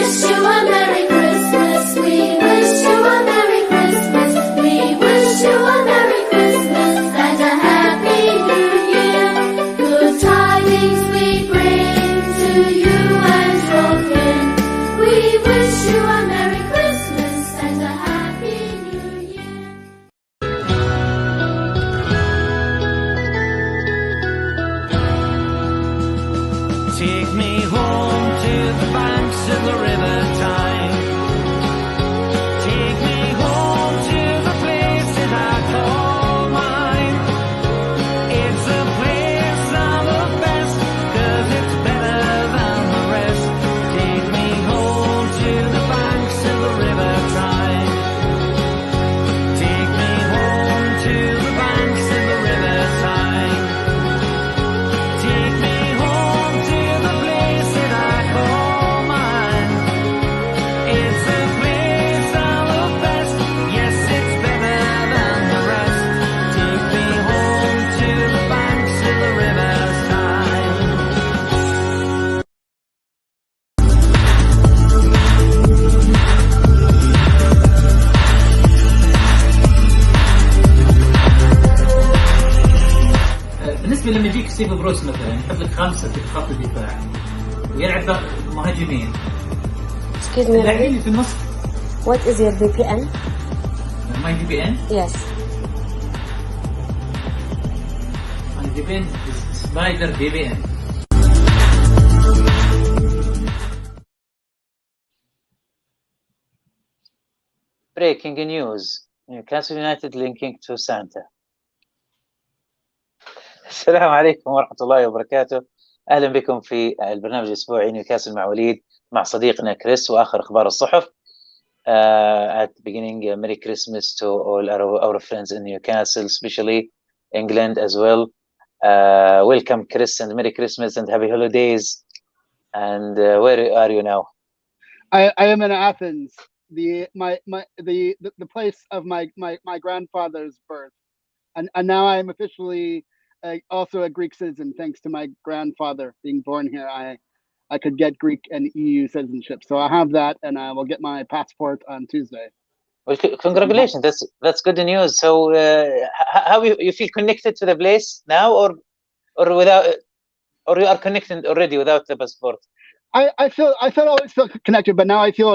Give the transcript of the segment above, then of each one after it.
wish you a Merry Christmas. We wish you a Merry Christmas. We wish you a Merry Christmas and a Happy New Year. Good tidings we bring to you and your kin. We wish you a Merry Christmas and a Happy New Year. Take me home to the banks of the river Tyne. Take me home to the place that I call mine. It's a place I love best, 'cause it's better than the rest. Take me home to the banks of the river Tyne. Take me home to the banks of the river Tyne. Take me home to the place that I call mine. It's a place I love best. Yes, it's better than the rest. Take me home to the banks of the river Tyne. بالنسبه لما يجيك ستيف بروس مثلا يحط لك خمسه في خط الدفاع ويلعب مهاجمين. Excuse me, اللاعبين اللي في النص what is your VPN? ماي دي بي ان. Yes. ماي دي بي ان سنايدر دي بي ان. Breaking news. Newcastle United linking to Santa. السلام عليكم ورحمة الله وبركاته. أهلا بكم في البرنامج الأسبوعي نيوكاسل مع وليد مع صديقنا كريس وآخر أخبار الصحف. At the beginning, Merry Christmas to all our friends in Newcastle, especially England as well. Welcome, Chris, and Merry Christmas and Happy Holidays. And where are you now? I am in Athens, the place of my grandfather's birth, and now I am officially also a Greek citizen thanks to my grandfather being born here. I could get Greek and EU citizenship, so I have that, and I will get my passport on Tuesday. Well, congratulations. That's good news. So, how you feel connected to the place now, or without, or you are connected already without the passport? I always feel connected, but now I feel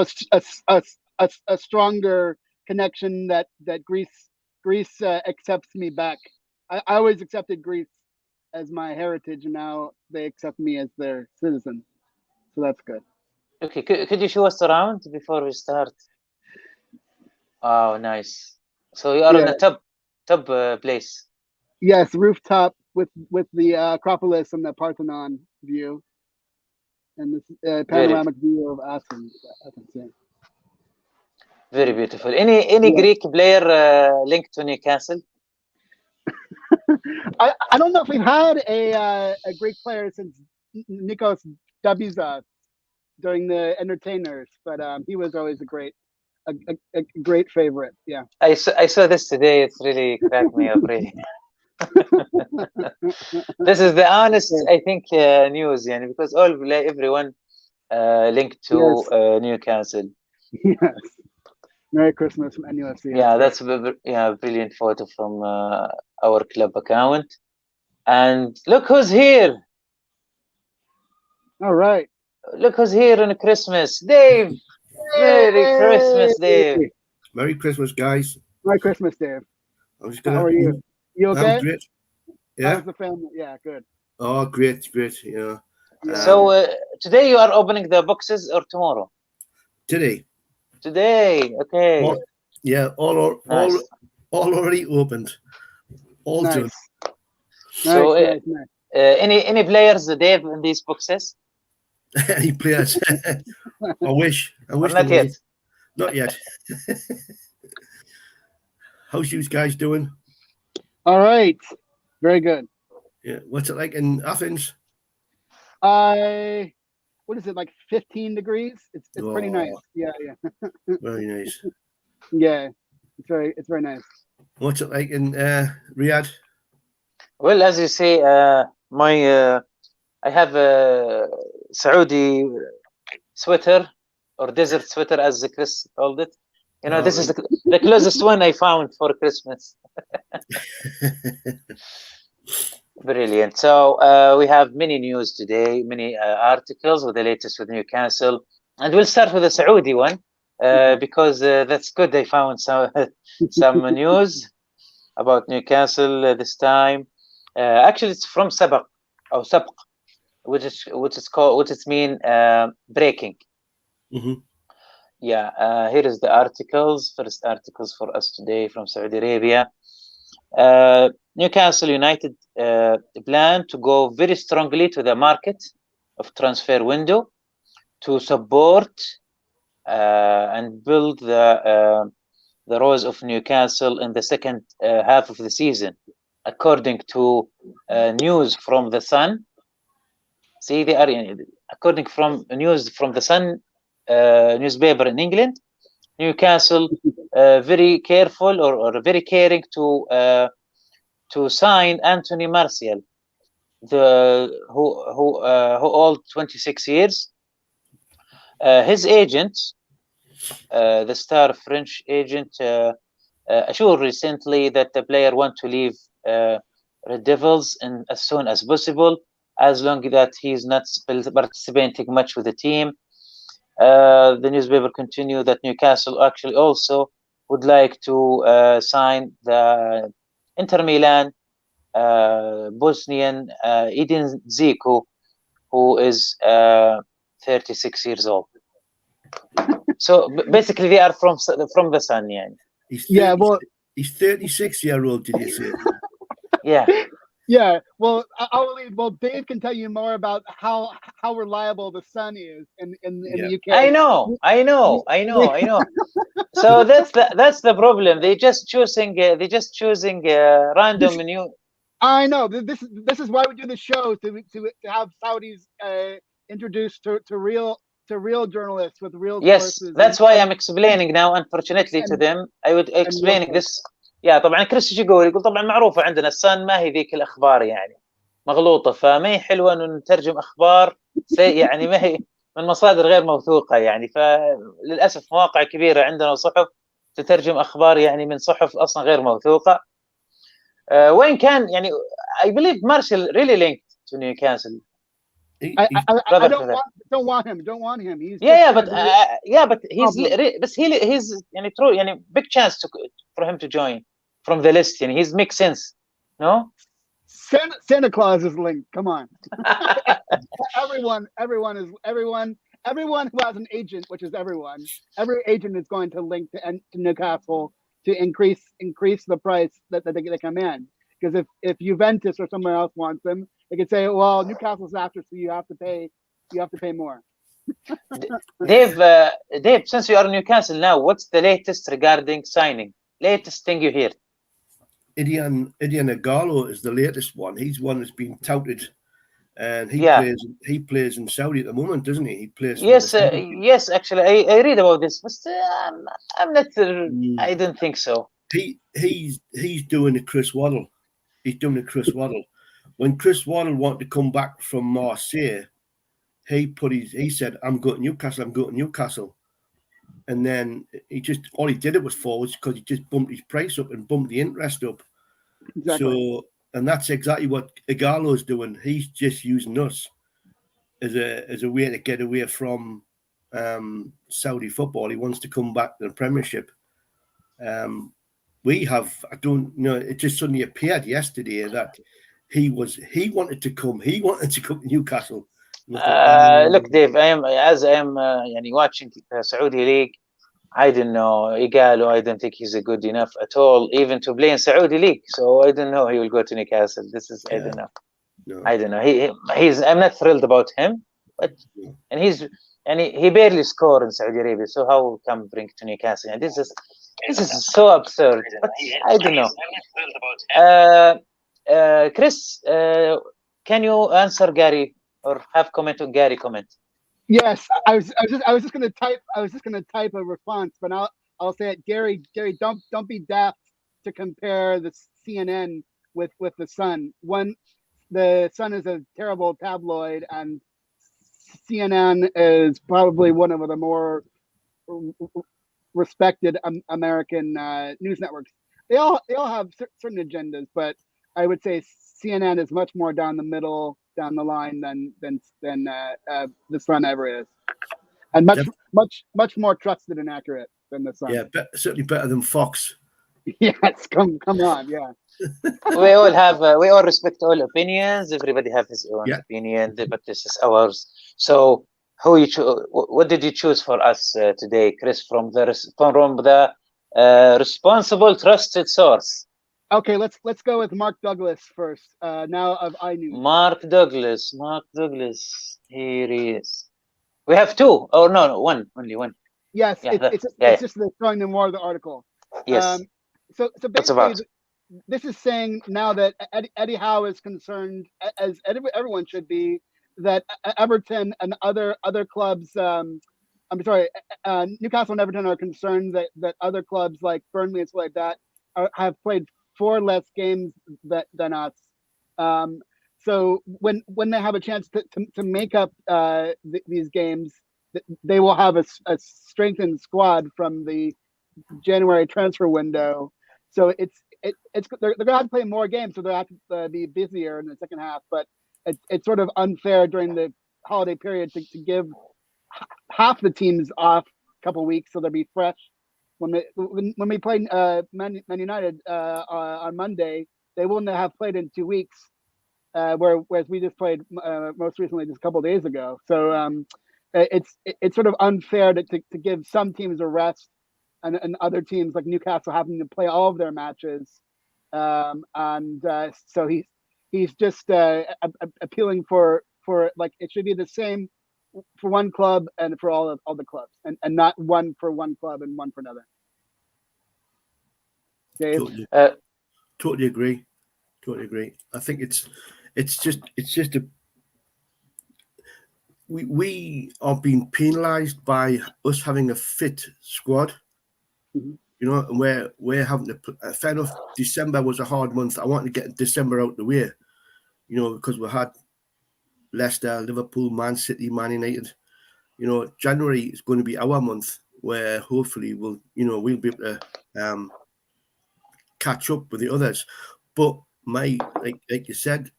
a stronger connection that Greece accepts me back. I always accepted Greece as my heritage, and now they accept me as their citizen. So that's good. Okay, could you show us around before we start? Oh, nice. So you are in the top place. Yes, rooftop with the Acropolis and the Parthenon view, and this panoramic view of Athens. Yeah. Very beautiful. Any Greek player linked to Newcastle? I don't know if we've had a Greek player since Nikos Dabizas during the Entertainers, but he was always a great favorite. Yeah. I saw this today. It's really cracked me up, really. This is the honest, I think, news, because everyone linked to Newcastle. Yes. Merry Christmas from NUFC. Yeah, that's a brilliant photo from our club account. And look who's here. All right. Look who's here on Christmas. Dave. Merry Christmas, Dave. Merry Christmas, guys. Merry Christmas, Dave. How are you? You okay? I'm great. Yeah. How's the family? Yeah, good. Oh, great. Yeah. So today you are opening the boxes or tomorrow? Today, okay. All already opened. All nice. done. So, Nice. any players, Dave, in these boxes? Any players? I wish. Not yet. Not yet. How's you guys doing? All right. Very good. Yeah. What's it like in Athens? What is it, like 15 degrees? It's pretty nice. Yeah. Very nice. Yeah. It's very nice. What's it like in Riyadh? Well, as you say, I have a Saudi sweater or desert sweater, as Chris called it. You know, this is the closest one I found for Christmas. Brilliant. So we have many news today, many articles with the latest with Newcastle, and we'll start with the Saudi one because that's good. I found some news about Newcastle this time. Actually, it's from Sabaq or Sabq, which is called, which is mean breaking. Mm-hmm. Yeah, here is the articles. First articles for us today from Saudi Arabia. Newcastle United plan to go very strongly to the market of transfer window to support and build the rose of Newcastle in the second half of the season, according to news from the Sun. See, they are according from news from the Sun newspaper in England. Newcastle very careful or very caring to sign Anthony Martial, who old 26 years. His agent, the star French agent, assured recently that the player want to leave Red Devils as soon as possible, as long as that he's not participating much with the team. The newspaper continued that Newcastle actually also would like to sign the Inter Milan Bosnian Edin Dzeko, who is 36 years old. So basically, they are from the Sun, yeah. He's 36-year-old. Did you say? Yeah. Yeah, well, Dave can tell you more about how reliable the Sun is in the UK. I know. So that's the problem. They just choosing random new. I know. This is why we do the show, to have Saudis introduced to real journalists with real sources. Yes, that's why I'm explaining now. Unfortunately to them, I would explaining this. يا طبعا كريس يقول طبعا معروفه عندنا الصن ما هي ذيك الاخبار يعني مغلوطه فما هي حلوه انه نترجم اخبار يعني ما هي من مصادر غير موثوقه يعني فللاسف مواقع كبيره عندنا وصحف تترجم اخبار يعني من صحف اصلا غير موثوقه وين كان يعني I believe Martial really linked to Newcastle. I don't want him. He's but he's يعني true يعني big chance for him to join from the list. يعني he's makes sense, no? Santa Claus is linked. Come on. everyone who has an agent, which is everyone. Every agent is going to link to Newcastle to increase the price that they come in. Because if Juventus or someone else wants them, they could say, well, Newcastle's after, so you have to pay more. Dave, since you are in Newcastle now, what's the latest regarding signing? Latest thing you hear? Idian Ighalo is the latest one. He's one that's been touted, and he plays in Saudi at the moment, doesn't he? He plays. Yes. Actually, I read about this, but I'm not. I don't think so. He's doing the Chris Waddle. He's doing the Chris Waddle. When Chris Waddle wanted to come back from Marseille, he said, "I'm going to Newcastle. I'm going to Newcastle." And then all he did it was forwards because he just bumped his price up and bumped the interest up. Exactly. So, and that's exactly what Ighalo's doing. He's just using us as a way to get away from Saudi football. He wants to come back to the Premiership. I don't know. It just suddenly appeared yesterday that he wanted to come to Newcastle. Look, Dave, I am watching the Saudi League. I don't know. Ighalo, I don't think he's good enough at all, even to play in Saudi League. So I don't know he will go to Newcastle. I don't know. No. I don't know. He's. I'm not thrilled about him, but he barely scored in Saudi Arabia. So how come bring to Newcastle? And this is so absurd. But I don't know. Chris, can you answer Gary or have comment on Gary comment? Yes, I was just going to type a response, but I'll say it. Gary, don't be daft to compare the CNN with the Sun. The Sun is a terrible tabloid, and CNN is probably one of the more respected American news networks. They all have certain agendas, but I would say CNN is much more down the middle, down the line than the Sun ever is, and much more trusted and accurate than the Sun. Yeah, certainly better than Fox. Yes, come on, yeah. We all respect all opinions. Everybody have his own opinion, but this is ours. So, what did you choose for us today, Chris? From the responsible, trusted source. Okay, let's go with Mark Douglas first. Now of iNews. Mark Douglas. Here he is. We have two. Oh no, one. Only one. Yes, it's just showing them more of the article. Yes. So basically, this is saying now that Eddie Howe is concerned, as everyone should be, that Everton and other clubs. Newcastle and Everton are concerned that other clubs like Burnley and stuff like that have played 4 less games than us. So when they have a chance to make up these games, they will have a strengthened squad from the January transfer window. So they're going to have to play more games, so they'll have to be busier in the second half. But it's sort of unfair during the holiday period to give half the teams off a couple of weeks so they'll be fresh. When we play Man United on Monday, they wouldn't have played in 2 weeks, whereas we just played most recently just a couple of days ago. So it's sort of unfair to give some teams a rest and other teams like Newcastle having to play all of their matches. So he's just appealing for like it should be the same for one club and for all the clubs, and not one for one club and one for another. Dave? Totally agree. I think it's just we are being penalised by us having a fit squad. Mm-hmm. You know, and we're having to. Fair enough. December was a hard month. I wanted to get December out the way, you know, because we had Leicester, Liverpool, Man City, Man United. You know, January is going to be our month where hopefully we'll be able to catch up with the others. But like you said,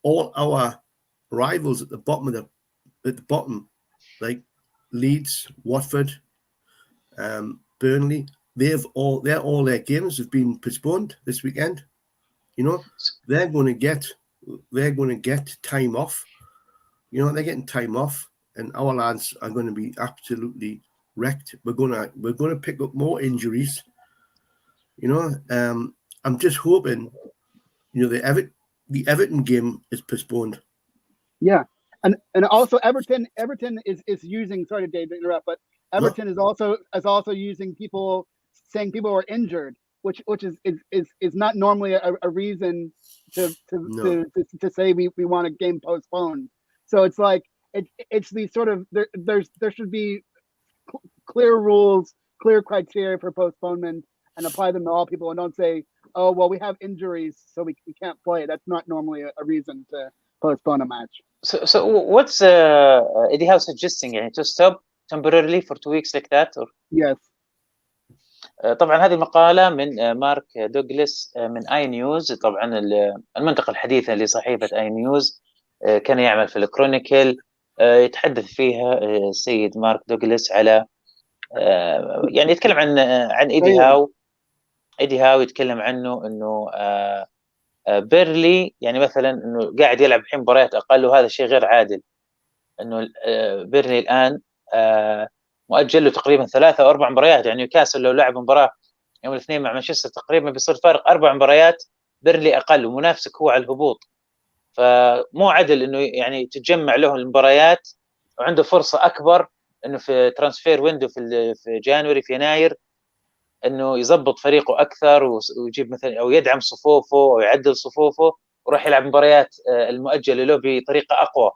all our rivals at the bottom, like Leeds, Watford, Burnley, all their games have been postponed this weekend. You know, they're going to get time off. You know, they're getting time off, and our lads are going to be absolutely wrecked. We're going to pick up more injuries. You know, I'm just hoping, you know, the Everton game is postponed. Yeah, and also Everton is using. Sorry, Dave, to interrupt, but Everton is also using people saying people are injured, which is not normally a reason to say we want a game postponed. So it's like it's these sort of there should be clear rules, clear criteria for postponement, and apply them to all people, and don't say, oh well, we have injuries, so we can't play. That's not normally a reason to postpone a match. So what's Eddie Howe suggesting, يعني to stop temporarily for 2 weeks like that, or? Yes. طبعا هذه المقالة من مارك دوغلاس من اي نيوز، طبعا المنطقة الحديثة لصحيفة اي نيوز، كان يعمل في الكرونيكل. يتحدث فيها السيد مارك دوغلاس على يعني يتكلم عن ايدي هاو. ايدي هاو يتكلم عنه انه بيرلي يعني مثلا انه قاعد يلعب الحين مباريات اقل، وهذا شيء غير عادل. انه بيرلي الان مؤجل له تقريبا 3 أو 4 مباريات. يعني نيوكاسل لو لعب مباراه يوم الاثنين مع مانشستر تقريبا بيصير فارق 4 مباريات، بيرلي اقل ومنافسك هو على الهبوط. فمو عدل انه يعني تتجمع له المباريات وعنده فرصه اكبر انه في ترانسفير ويندو في جانوري، في يناير، انه يضبط فريقه اكثر ويجيب مثلا او يدعم صفوفه او يعدل صفوفه وراح يلعب مباريات المؤجله له بطريقه اقوى،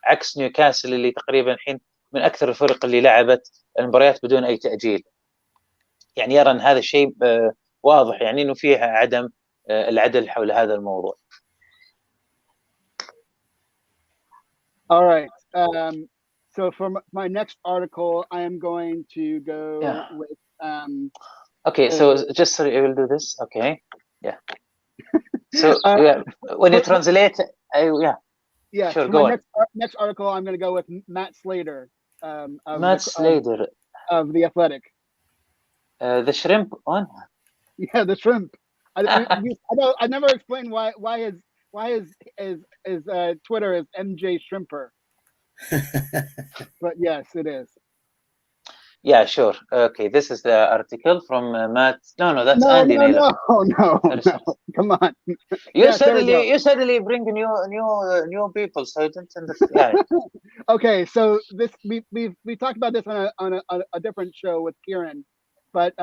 عكس نيوكاسل اللي تقريبا الحين من اكثر الفرق اللي لعبت المباريات بدون اي تاجيل. يعني يرى ان هذا الشيء واضح، يعني انه فيها عدم العدل حول هذا الموضوع. All right. So for my next article, I am going to go Yeah. with Okay, so just sorry, I will do this. Okay, yeah. So when you translate, yeah. sure, For go my on. next article, I'm going to go with Matt Slater Matt Slater, of The Athletic. the shrimp one. Yeah, the shrimp. I never explained why his Twitter is MJ Shrimper, but yes, it is. Yeah, sure. Okay, this is the article from Matt. No, that's No, Andy no, Naylor. no. Come on. You Yes, there we go. suddenly bring new people, so I don't understand. Yeah. Okay, so we talked about this on a different show with Kieran, but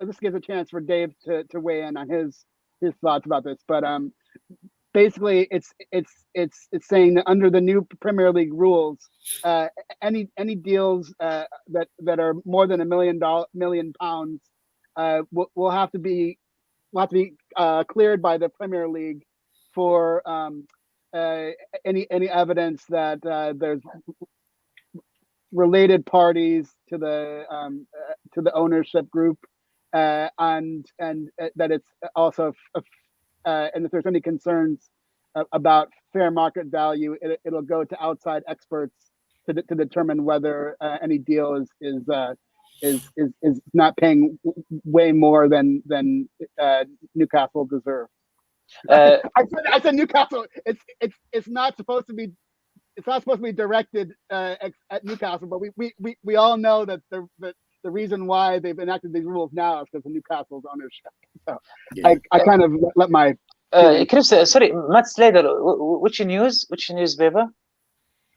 this gives a chance for Dave to weigh in on his thoughts about this. But basically, it's saying that under the new Premier League rules, any deals that are more than £1 million will have to be cleared by the Premier League for any evidence that there's related parties to the ownership group, and that it's also and if there's any concerns about fair market value, it'll go to outside experts to determine whether any deal is not paying way more than Newcastle deserve. I said Newcastle. It's not supposed to be. It's not supposed to be directed at Newcastle, but we all know that the reason why they've enacted these rules now is because of Newcastle's ownership. So Yeah. I kind of let my Chris, sorry, Matt Slater. Which newspaper?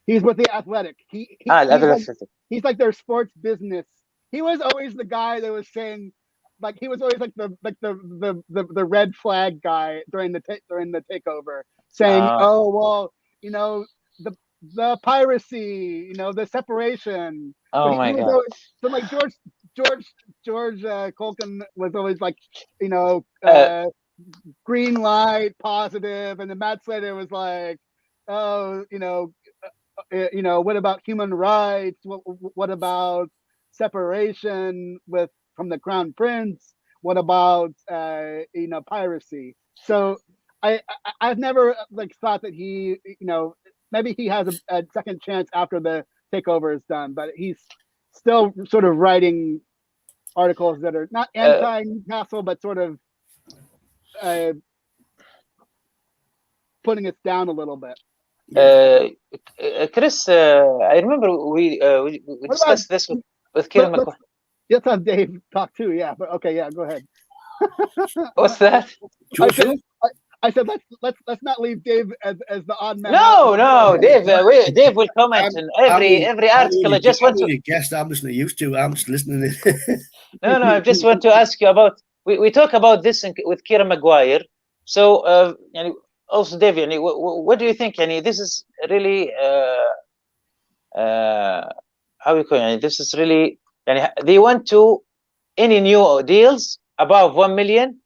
He's with the Athletic. He's like their sports business. He was always the guy that was saying, like he was always like the red flag guy during the takeover, saying, "Oh well, the piracy, the separation." Oh my God! So like George Colkin was always like, green light, positive, and then Matt Slater was like, "Oh, what about human rights? What about separation from the Crown Prince? What about piracy?" So I've never thought that he maybe he has a second chance after the takeover is done, but he's still sort of writing articles that are not anti-Newcastle, but sort of putting us down a little bit. Chris, I remember we discussed this with Kieran McGuire. Let's have Dave talk too. Yeah, but okay, yeah, go ahead. What's that? I said let's not leave Dave as the odd man. No, Dave. Dave will comment on every article. I just want to guess I'm just not used to. I'm just listening. No, I just want to ask you about. We talk about this with Kieran McGuire. So, also Dave, what do you think? This is really how we call it? This is really. They want to any new deals above 1 million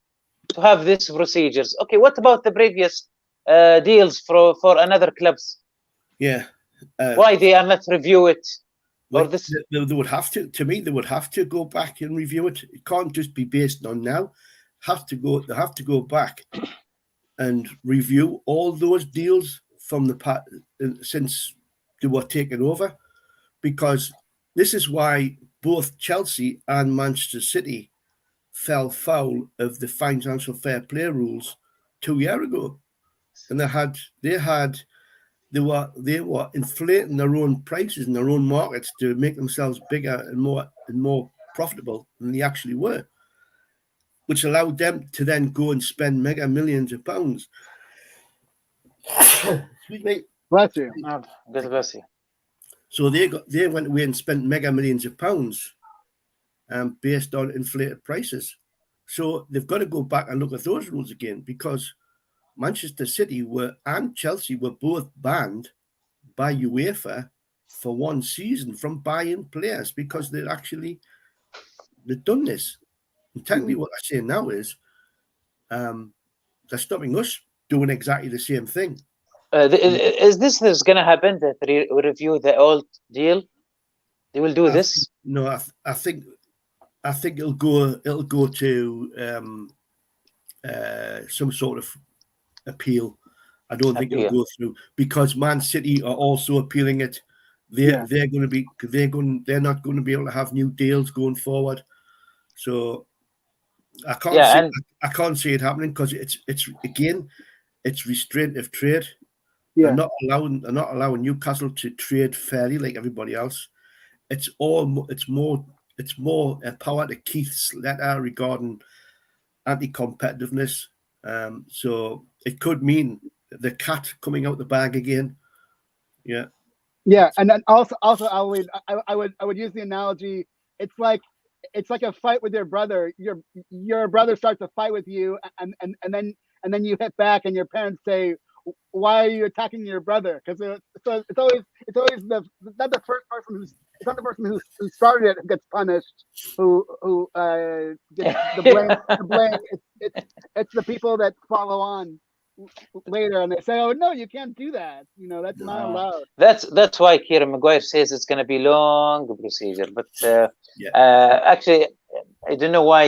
to have these procedures. Okay, what about the previous deals for another clubs? Yeah. Why they are not review it? Well, they would have to. To me, they would have to go back and review it. It can't just be based on now. They have to go back and review all those deals from the since they were taken over, because this is why both Chelsea and Manchester City fell foul of the financial fair play rules 2 years ago, and they were inflating their own prices in their own markets to make themselves bigger and more profitable than they actually were, which allowed them to then go and spend mega millions of pounds. Excuse me. Bless you. God bless you. So they went away and spent mega millions of pounds based on inflated prices. So they've got to go back and look at those rules again, because Manchester City and Chelsea were both banned by UEFA for 1 season from buying players because they've done this. And technically what they're saying now is they're stopping us doing exactly the same thing. Is this going to happen? That review the old deal? They will do this? No, I think it'll go to some sort of appeal. I don't think it'll go through because Man City are also appealing it. They're not going to be able to have new deals going forward. So I can't see it happening because it's restraint of trade. Yeah. They're not allowing Newcastle to trade fairly like everybody else. It's more a power to Keith's letter regarding anti-competitiveness. So it could mean the cat coming out the bag again. Yeah. Yeah, and then also Alwaleed, I would use the analogy. It's like a fight with your brother. Your brother starts a fight with you, and then you hit back, and your parents say, "Why are you attacking your brother?" Because it's always not the person who started it who gets punished, who gets the blame. It's the people that follow on later, and they say, "Oh no, you can't do that. That's not allowed." That's why Kieran Maguire says it's going to be long procedure. But actually, I don't know why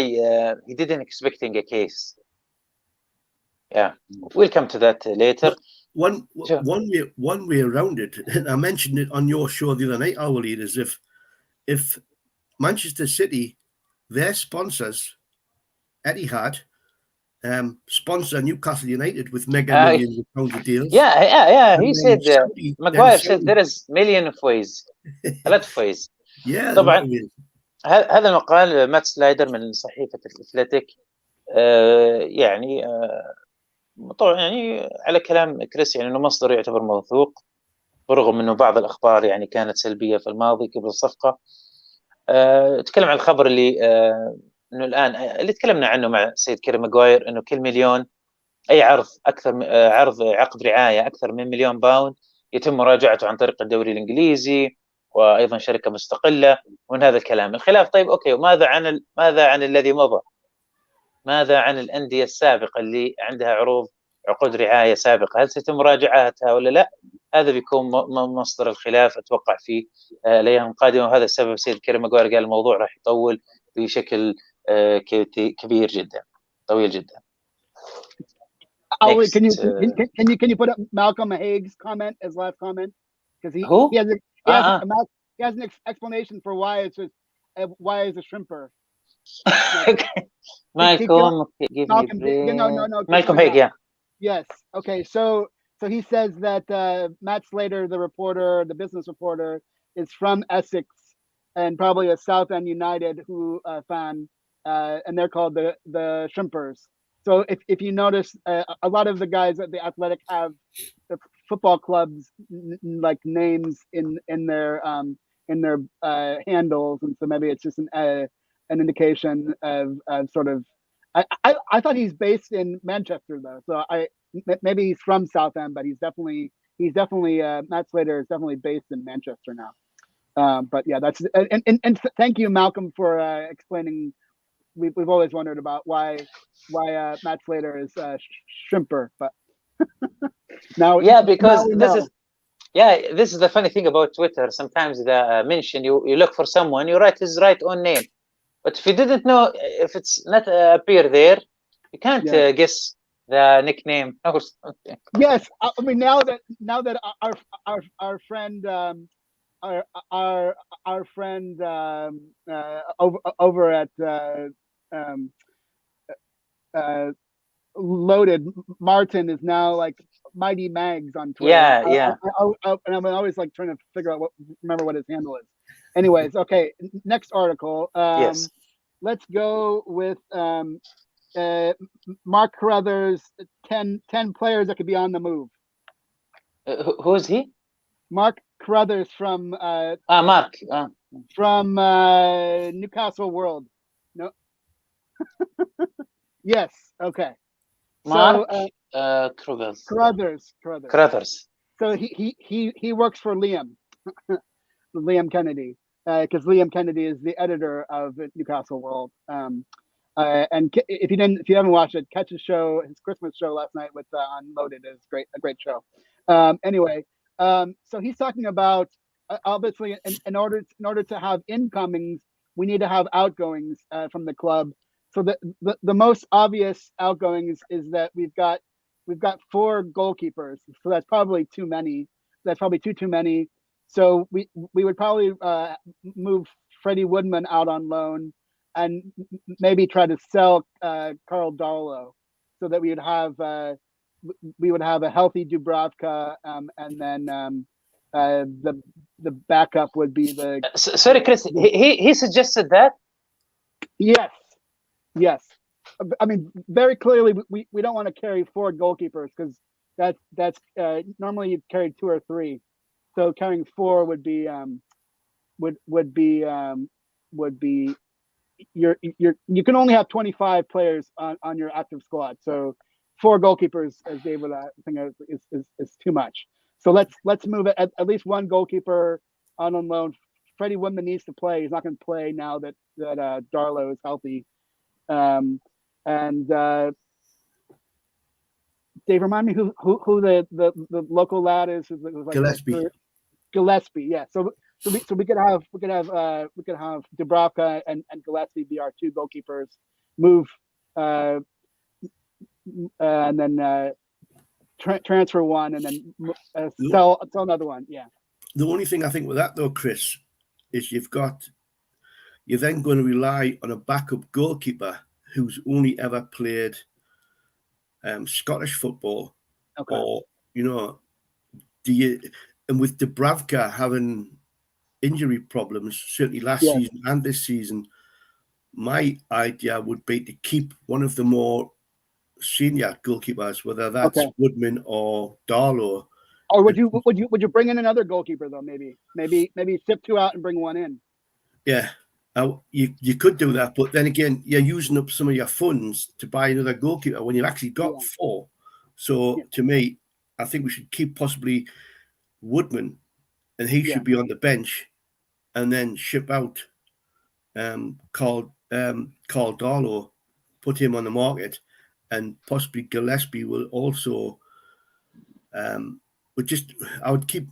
he didn't expecting a case. Yeah, we'll come to that later. One way around it, and I mentioned it on your show the other night, Alwaleed, is if Manchester City, their sponsors, Etihad, sponsor Newcastle United with mega millions of pounds of deals. Yeah. He said Maguire said there is million of ways, a lot of ways. Yeah. طبعا هذا المقال مات سلايدر من صحيفة الأثليتيك يعني طبعا يعني على كلام كريس يعني انه مصدر يعتبر موثوق برغم انه بعض الاخبار يعني كانت سلبيه في الماضي قبل الصفقه. تكلم عن الخبر اللي انه الان اللي تكلمنا عنه مع السيد كيرن ماغواير انه كل مليون اي عرض اكثر عرض عقد رعايه اكثر من مليون باوند يتم مراجعته عن طريق الدوري الانجليزي وايضا شركه مستقله ومن هذا الكلام. الخلاف طيب اوكي وماذا عن الذي مضى؟ ماذا عن الأندية السابقة اللي عندها عقود رعاية سابقة؟ هل سيتم مراجعتها ولا لا؟ هذا بيكون مصدر الخلاف أتوقع في الأيام القادمة، وهذا السبب سيد كيرن ماغواير قال الموضوع راح يطول بشكل كبير جدا، طويل جدا. Can you put up Malcolm Haig's comment as last comment? Because he has an explanation for why is a shrimper. Malcolm, give me Malcolm Haig, yeah. Yes. Okay. So he says that Matt Slater, the business reporter, is from Essex and probably a South End United fan, and they're called the Shrimpers. So if you notice, a lot of the guys at the Athletic have the football clubs like names in their handles, and so maybe it's just an indication of sort of. I thought he's based in Manchester though, so maybe he's from Southend, but he's definitely Matt Slater is definitely based in Manchester now. But yeah, that's and thank you, Malcolm, for explaining. We've always wondered about why Matt Slater is Shrimper, but now because this is the funny thing about Twitter. Sometimes the mention you look for someone, you write his right own name, but if you didn't know, if it's not appear there, you can't guess the nickname or something. Yes, I mean now that our friend our friend over at Loaded, Martin is now like Mighty Mags on Twitter. Yeah. And I'm always like trying to figure out remember what his handle is. Anyways, okay, next article. Yes. Let's go with Mark Carruthers' 10 players that could be on the move. Who is he? Mark Carruthers from Mark from Newcastle World. No. Yes. Okay. Mark Carruthers. So he works for Liam Kennedy, because Liam Kennedy is the editor of Newcastle World. And if you haven't watched it, catch his Christmas show last night with on Loaded is a great show. Anyway, so he's talking about obviously in order to have incomings, we need to have outgoings from the club. So the most obvious outgoings is that we've got 4 goalkeepers. So that's probably too many. That's probably too many. So we would probably move Freddie Woodman out on loan and maybe try to sell Carl Darlow, so that we would have a healthy Dubravka, and then the backup would be the. Sorry, Chris. He suggested that. Yes. I mean, very clearly, we don't want to carry 4 goalkeepers, because that's normally you carry 2 or 3. So carrying 4 would be you can only have 25 players on your active squad. So 4 goalkeepers, as David I think is too much. So let's move it at least 1 goalkeeper on loan. Freddie Woodman needs to play. He's not going to play now that Darlow is healthy. Dave, remind me who the local lad is. Who's like Gillespie. Yeah. So we could have Dubravka and Gillespie be our 2 goalkeepers. Move and then transfer 1, and then sell another one. Yeah. The only thing I think with that though, Chris, is you're then going to rely on a backup goalkeeper who's only ever played Scottish football, or and with Dubravka having injury problems, certainly last season and this season, my idea would be to keep one of the more senior goalkeepers, whether that's Woodman or Darlow. Or would you bring in another goalkeeper though? Maybe ship 2 out and bring 1 in. Yeah. You could do that, but then again, you're using up some of your funds to buy another goalkeeper when you've actually got 4. So to me, I think we should keep possibly Woodman, and he should be on the bench, and then ship out Carl Darlow, put him on the market, and possibly Gillespie will also. I would keep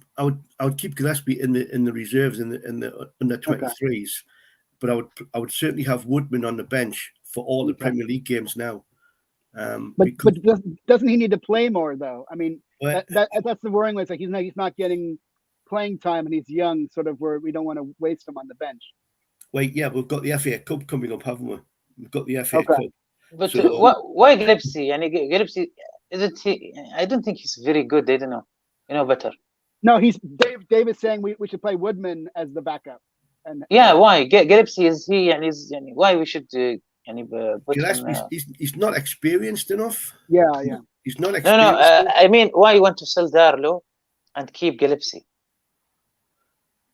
Gillespie in the reserves in the under 23s. But I would certainly have Woodman on the bench for all the Premier League games now. But doesn't he need to play more though? I mean, that's the worrying way. Like he's not getting playing time, and he's young. Sort of where we don't want to waste him on the bench. Wait, yeah, we've got the FA Cup coming up, haven't we? We've got the FA Cup. But why Gillespie? Gillespie, isn't he? I don't think he's very good. I don't know. You know better. No, he's Dave is saying we should play Woodman as the backup. Why Gillespie is he? And why we should put Gillespie? He's not experienced enough. Yeah. He's not experienced. No. I mean, why you want to sell Darlow and keep Gillespie?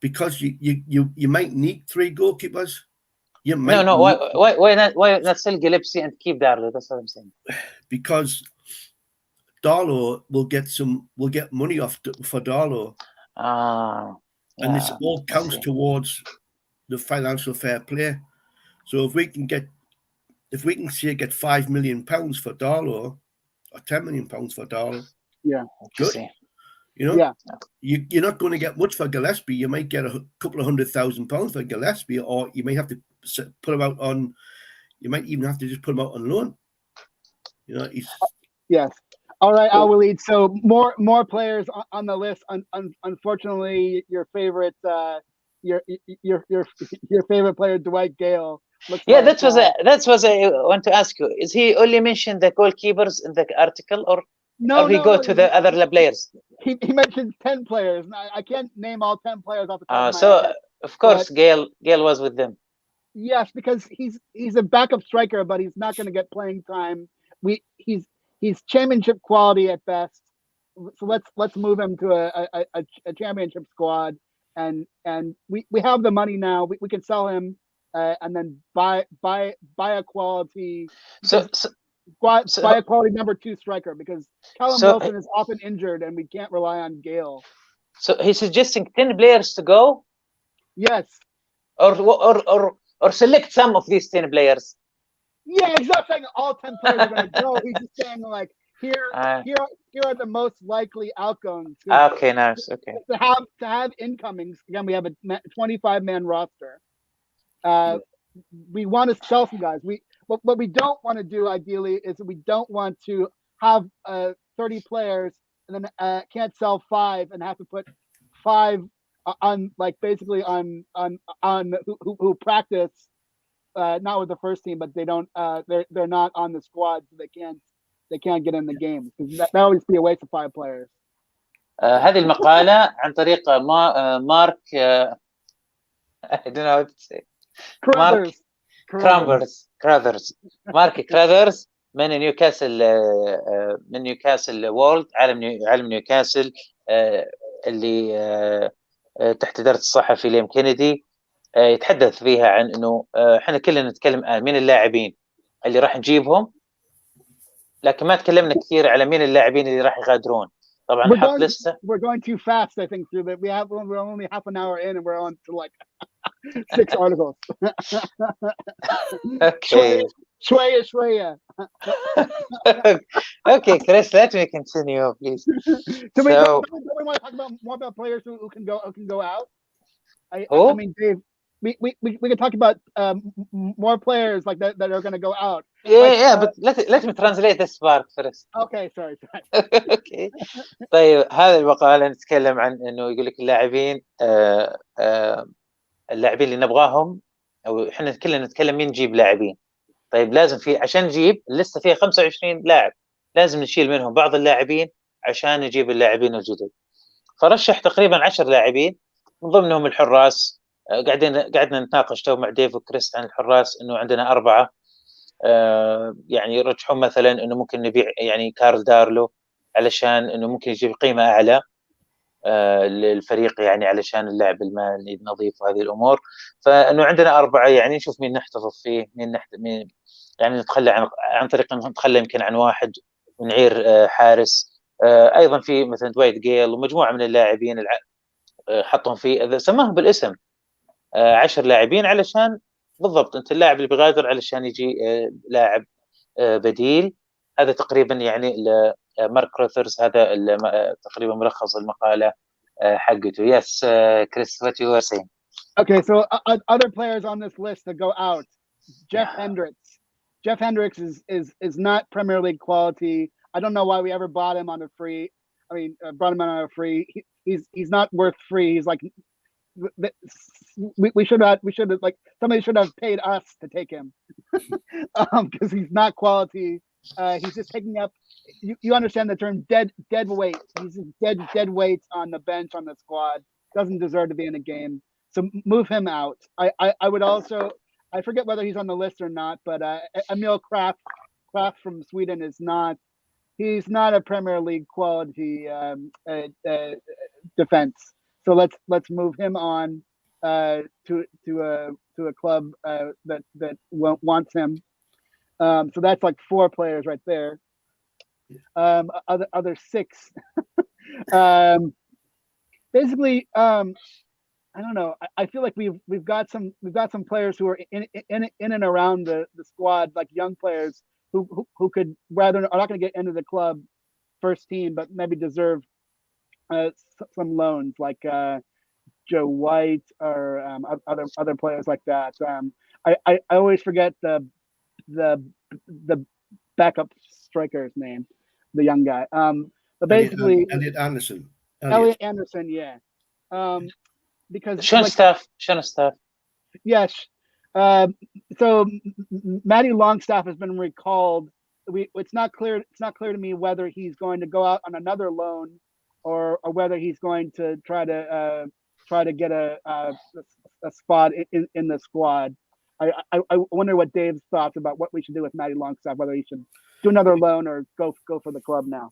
Because you might need 3 goalkeepers. Why not sell Gillespie and keep Darlow? That's what I'm saying. Because Darlow will get money for Darlow. And this all counts towards the financial fair play. So if we can get £5 million for Darlow, or £10 million for Darlow, good. You're not going to get much for Gillespie. You might get a couple of £100,000 for Gillespie, or you may have to put him out on. You might even have to just put him out on loan. Yes. All right, Alwaleed. So more players on the list. Unfortunately, your favorite player, Dwight Gale. That's what I want to ask you. Is he only mentioned the goalkeepers in the article, or go to the other players? He mentioned 10 players. I can't name all 10 players off the top of my head. Of course, Gale was with them. Yes, because he's a backup striker, but he's not going to get playing time. He's championship quality at best. So let's move him to a championship squad, and we have the money now. We can sell him and then buy a quality. Buy a quality number 2 striker, because Callum Wilson is often injured and we can't rely on Gale. So he's suggesting 10 players to go. Yes. Or select some of these 10 players. Yeah, he's not saying all 10 players are going to go. He's just saying like here here are the most likely outcomes. Okay, nice. Okay. To have incomings. Again, we have a 25-man roster. We want to sell some guys. What we don't want to do ideally is we don't want to have 30 players and then can't sell 5 and have to put 5 on like basically on who practice not with the first team, but they don't they're not on the squad, so they can't get in the game. That always be a waste of 5 players. هذه المقالة عن طريق مارك I don't know how to say. كراذرز مارك كراذرز من نيوكاسل وورلد، عالم نيوكاسل اللي تحت إدارة الصحفي ليم كينيدي. يتحدث فيها عن انه احنا كلنا نتكلم مين اللاعبين اللي راح نجيبهم، لكن ما تكلمنا كثير على مين اللاعبين اللي راح يغادرون. طبعا حط لسه. We're going too fast, I think, through that. We're only half an hour in and we're on to like 6 articles. Okay. شوية. Okay, Chris, let me continue, please. Do we want to talk about more about players who can go out? I mean, Dave, we can talk about more players like that are going to go out. Yeah, but let me translate this part first. Okay, sorry. Okay. طيب هذا المقالة نتكلم عن انه يقول لك اللاعبين اللي نبغاهم، او احنا كلنا نتكلم مين نجيب لاعبين. طيب لازم عشان نجيب لسه فيها 25 لاعب، لازم نشيل منهم بعض اللاعبين عشان نجيب اللاعبين الجدد. فرشح تقريبا 10 لاعبين من ضمنهم الحراس. قعدنا نتناقش تو مع ديف وكريس عن الحراس، انه عندنا 4 يعني يرجحون مثلا انه ممكن نبيع يعني كارل دارلو علشان انه ممكن يجيب قيمه اعلى للفريق، يعني علشان اللعب المالي النظيف وهذه الامور. فانه عندنا 4 يعني نشوف مين نحتفظ فيه، مين يعني نتخلى عن طريق انه نتخلى يمكن عن 1 ونعير حارس. ايضا في مثلا دويت جيل ومجموعه من اللاعبين حطهم فيه، سماهم بالاسم 10 لاعبين علشان بالضبط انت اللاعب اللي بيغادر علشان يجي لاعب بديل. هذا تقريبا يعني مارك روثرز، هذا تقريبا ملخص المقاله حقته. Yes, Chris, what you were saying? Okay, so other players on this list to go out. Jeff Hendricks. Jeff Hendricks is not Premier League quality. I don't know why we ever bought him on a free. I mean, brought him on a free. He's not worth free. He's like, we should have like somebody should have paid us to take him because he's not quality. He's just taking up. You understand the term dead weight. He's just dead weight on the bench on the squad. Doesn't deserve to be in a game. So move him out. I would also, I forget whether he's on the list or not, but Emil Kraft from Sweden is not. He's not a Premier League quality defense. So let's move him on to a club that wants him. So that's like 4 players right there. Other 6. Basically, I don't know. I feel like we've got some players who are in and around the squad, like young players who could rather are not going to get into the club first team, but maybe deserve some loans, like Joe White or other players like that. I always forget the backup striker's name, the young guy. But basically, Elliot Anderson, yeah. Because Schoenstaff. Yes. So Matty Longstaff has been recalled. It's not clear to me whether he's going to go out on another loan or whether he's going to try to get a spot in the squad. I wonder what Dave's thoughts about what we should do with Matty Longstaff, whether he should do another loan or go for the club now.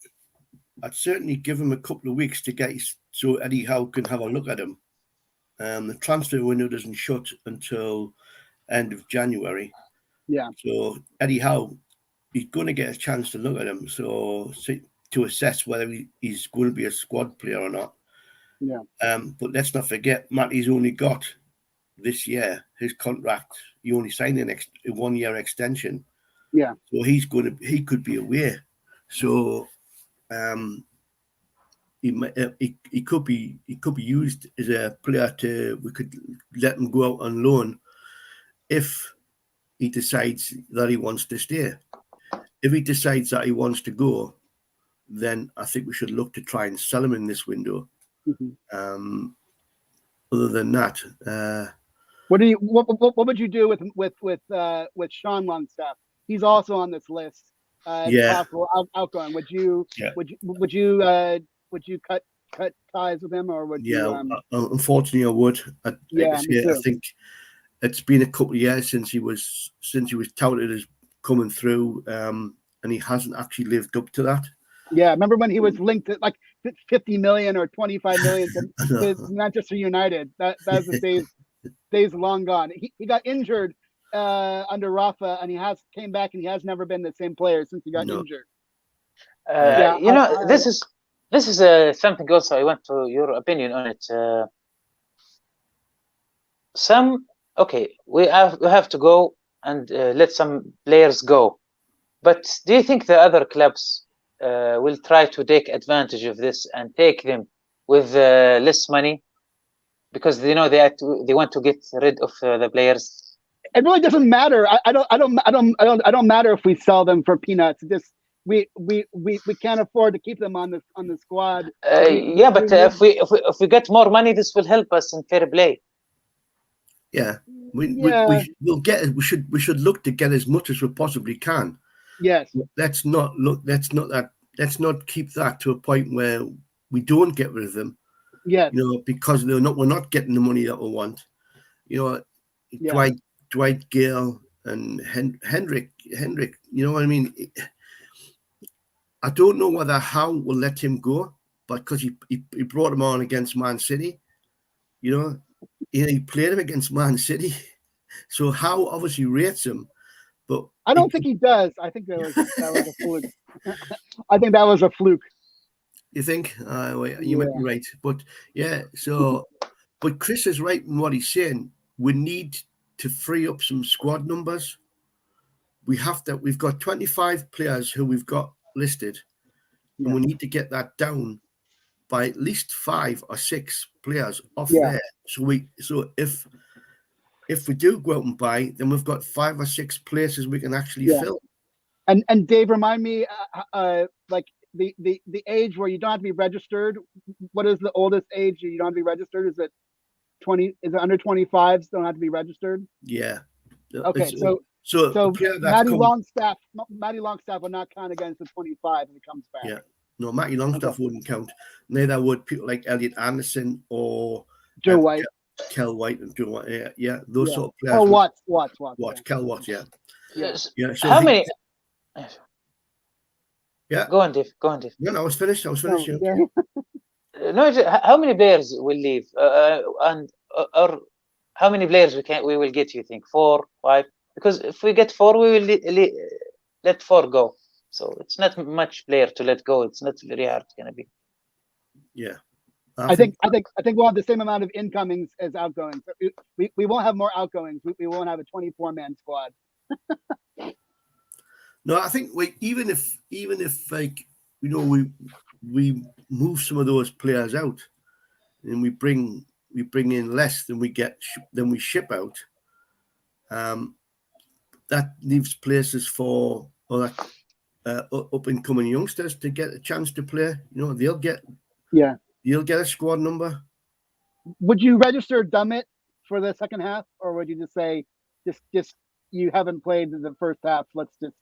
I'd certainly give him a couple of weeks to get so Eddie Howe can have a look at him. The transfer window doesn't shut until end of January. Yeah. So Eddie Howe, he's going to get a chance to look at him, so to assess whether he's going to be a squad player or not. Yeah. But let's not forget, Matty's only got this year his contract. He only signed a 1-year extension. Yeah. So he could be away. So he could be used as a player we could let him go out on loan if he decides that he wants to stay. If he decides that he wants to go, then I think we should look to try and sell him in this window. Other than that, what would you do with Sean Longstaff? He's also on this list. Possible outgoing. Would you cut ties with him, or would you? Unfortunately, I would. I think it's been a couple of years since he was touted as coming through, and he hasn't actually lived up to that. Yeah, remember when he was linked to like 50 million or 25 million to Manchester United? That was the days long gone. He got injured under Rafa, and he came back, and he has never been the same player since he got injured. This is something also I want to your opinion on it. We have to go and let some players go, but do you think the other clubs will try to take advantage of this and take them with less money, because they want to get rid of the players? It really doesn't matter. I don't matter if we sell them for peanuts. Just we can't afford to keep them on the squad. If we get more money, this will help us in fair play. Yeah, we'll get it. We should look to get as much as we possibly can. Yes. Let's not keep that to a point where we don't get rid of them. Yes. Because we're not getting the money that we want. Dwight Gale and Hendrick, you know what I mean? I don't know whether Howe will let him go, but because he brought him on against Man City, he played him against Man City. So Howe obviously rates him. But I don't think he does. I think that was a fluke. I think that was a fluke. You think? You might be right. But but Chris is right in what he's saying. We need to free up some squad numbers. We've got 25 players who we've got listed, and we need to get that down by at least 5 or 6 players off there. So if we do go out and buy, then we've got 5 or 6 places we can actually fill. And Dave, remind me, like the age where you don't have to be registered. What is the oldest age you don't have to be registered? Is it 20? Is it under 25s don't have to be registered? Yeah. Okay, so Matty Longstaff will not count against the 25 when he comes back. Yeah. No, Matty Longstaff wouldn't count. Neither would people like Elliot Anderson or Joe White. Kel White and Joe White, those sort of players. Oh, Watts, Kel Watts, So how many? Yeah. Go on, Dave. No, I was finished. Yeah. No, how many players will leave, or how many players we will get? You think 4, 5? Because if we get 4, we will let 4 go. So it's not much player to let go. It's not very hard. It's gonna be. Yeah. I think we'll have the same amount of incomings as outgoings. We won't have more outgoings. We won't have a 24-man squad. No, I think even if like we move some of those players out and we bring in less than we ship out, that leaves places for other up and coming youngsters to get a chance to play. They'll get a squad number. Would you register Dummett for the second half, or would you just say just you haven't played in the first half? Let's just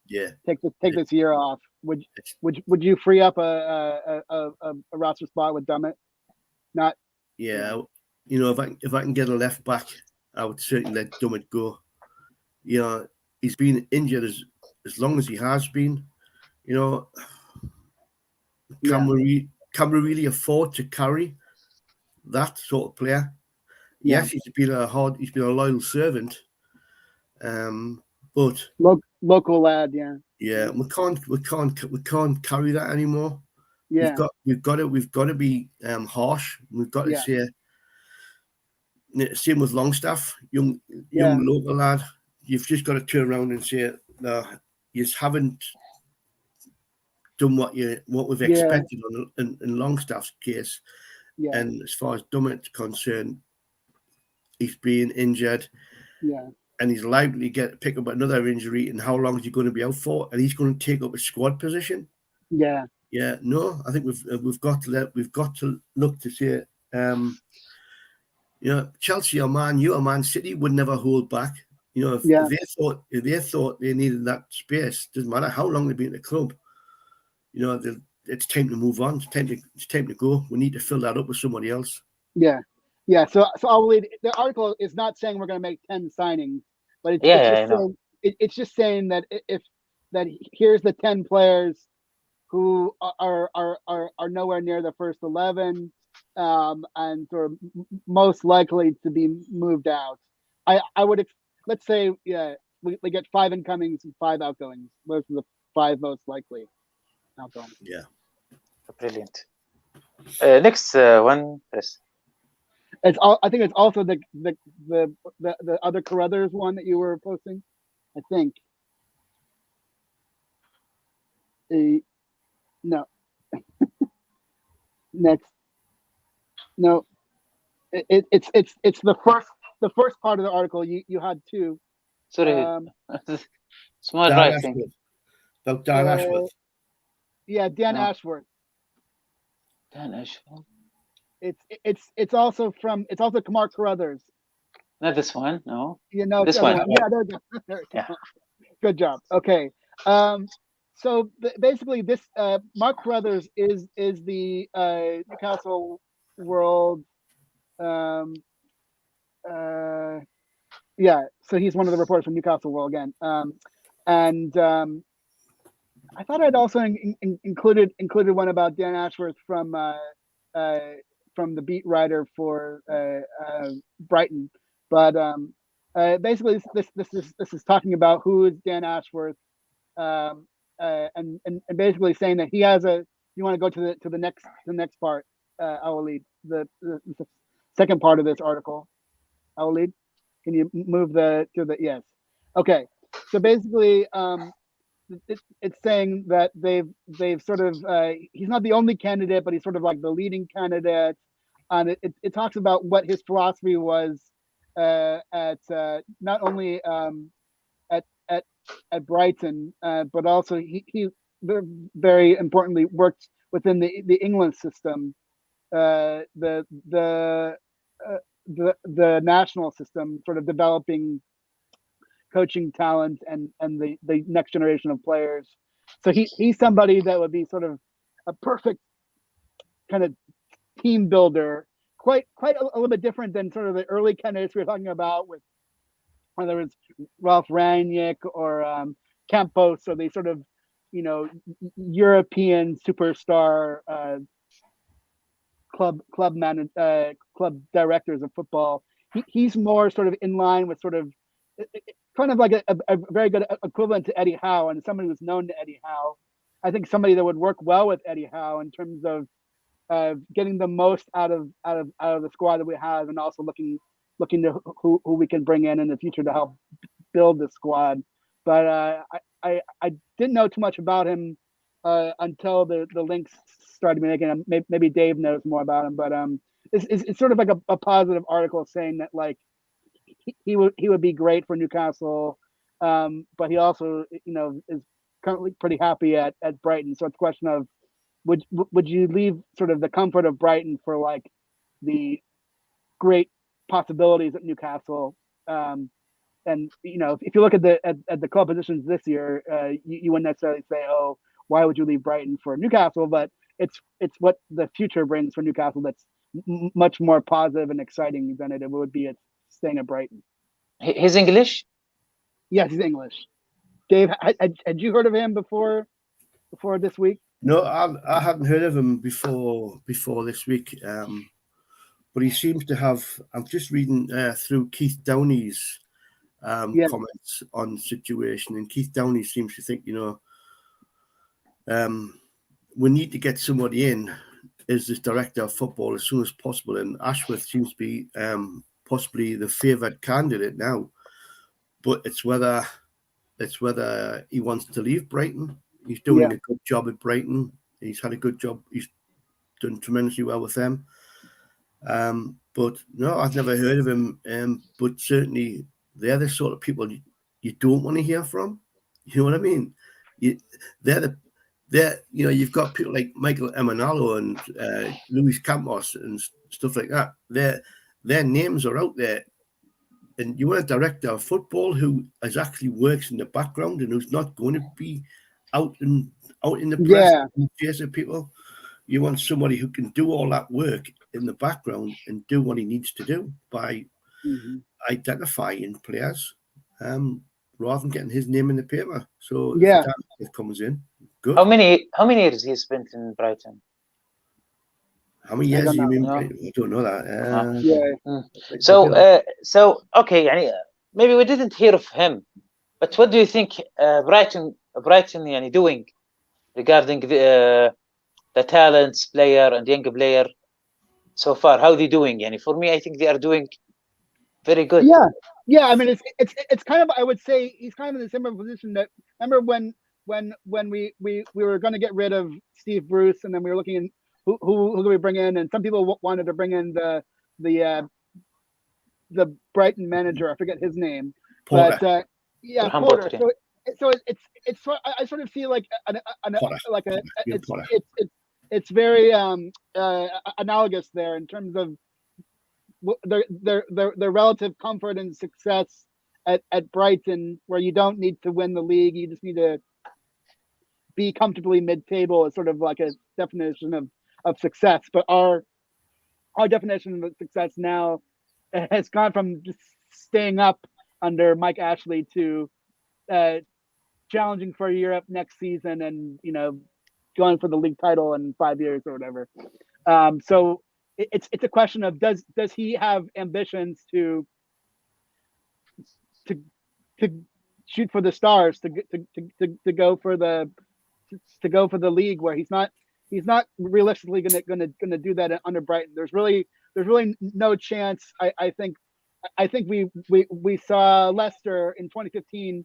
take this year off. Would you free up a roster spot with Dummett? Not. Yeah, if I can get a left back, I would certainly let Dummett go. He's been injured as long as he has been. Can we really afford to carry that sort of player? Yes, he's been a loyal servant, but local lad, yeah, we can't carry that anymore. Yeah, we've got to be harsh. We've got to say, same with Longstaff, young local lad. You've just got to turn around and say, no, you haven't done what we've expected in Longstaff's case. Yeah. And as far as Dummett's concerned, he's being injured. Yeah. And he's likely to pick up another injury. And how long is he going to be out for? And he's going to take up a squad position. Yeah. Yeah. No, I think we've got to look to see it. Chelsea or Man U or Man City would never hold back. If they thought they needed that space, doesn't matter how long they've been at the club. It's time to move on. It's time to go. We need to fill that up with somebody else. Yeah. Yeah. So Alwaleed, the article is not saying we're going to make 10 signings, but it's just saying that here's the 10 players who are nowhere near the first 11, and sort of most likely to be moved out. I would let's say we get 5 incomings and 5 outgoings. Those are the 5 most likely outgoings. Yeah, brilliant. Next one, Chris. I think it's also the other Carruthers one that you were posting. I think. No. Next. No. It's the first part of the article. You had 2. Sorry. Small right thing. About Dan Ashworth. Yeah, Dan Ashworth. Dan Ashworth. It's also Mark Carruthers. Not this one, no. This one. Yeah, there you go. Good job. Okay. So basically, this Mark Carruthers is the Newcastle World. So he's one of the reporters from Newcastle World again. I thought I'd also included one about Dan Ashworth from the beat writer for Brighton, but basically this is talking about who is Dan Ashworth, and basically saying that he has you want to go to the next part, Alwaleed, the second part of this article. Alwaleed, can you move yes? Okay, so basically it's saying that they've sort of he's not the only candidate, but he's sort of like the leading candidate, and it talks about what his philosophy was at not only at Brighton, but also he very importantly worked within the England system, the national system, sort of developing coaching talent and the next generation of players. So he's somebody that would be sort of a perfect kind of team builder, quite a little bit different than sort of the early candidates we were talking about, with whether it's Ralph Rangnick or Campos, or the sort of European superstar club directors of football. He's more sort of in line with sort of kind of like a very good equivalent to Eddie Howe, and somebody who's known to Eddie Howe. I think somebody that would work well with Eddie Howe in terms of getting the most out of the squad that we have, and also looking to who we can bring in the future to help build the squad. But I didn't know too much about him until the links started making. Maybe Dave knows more about him, but it's sort of like a positive article saying that like he would be great for Newcastle, but he also is currently pretty happy at Brighton. So it's a question of would you leave sort of the comfort of Brighton for like the great possibilities at Newcastle? And if you look at the club positions this year, you wouldn't necessarily say, oh, why would you leave Brighton for Newcastle? But it's what the future brings for Newcastle that's much more positive and exciting than it would be at staying at Brighton. He's English? Yes, he's English. Dave, had you heard of him before this week? No, I hadn't heard of him before this week. But he seems to have. I'm just reading through Keith Downey's comments on the situation, and Keith Downey seems to think, we need to get somebody in as this director of football as soon as possible, and Ashworth seems to be possibly the favoured candidate now. But it's whether he wants to leave Brighton. He's doing a good job at Brighton. He's had a good job. He's done tremendously well with them. But no, I've never heard of him. But certainly they're the sort of people you don't want to hear from. You know what I mean? You've got people like Michael Emenalo and Luis Campos and stuff like that. Their names are out there. And you want a director of football who actually works in the background and who's not going to be out in the press in the face of people. You want somebody who can do all that work in the background and do what he needs to do by identifying players, rather than getting his name in the paper. So if that comes in, good. How many years he spent in Brighton? How many years do you mean? I don't know that. So okay, يعني, maybe we didn't hear of him, but what do you think Brighton يعني, doing regarding the talents player and young player so far? How are they doing? Yani, for me, I think they are doing very good. Yeah. I mean, it's kind of, I would say he's kind of in a similar position that, remember when we were going to get rid of Steve Bruce, and then we were looking in who do we bring in, and some people wanted to bring in the Brighton manager. I forget his name, Porter. but Porter. So it's I sort of feel like it's very analogous there in terms of their relative comfort and success at Brighton, where you don't need to win the league, you just need to be comfortably mid-table is sort of like a definition of success. But our definition of success now has gone from just staying up under Mike Ashley to challenging for Europe next season and, going for the league title in 5 years or whatever. So it's a question of does he have ambitions to shoot for the stars, to go for the league, where he's not realistically gonna do that under Brighton. There's really no chance. I think we saw Leicester in 2015,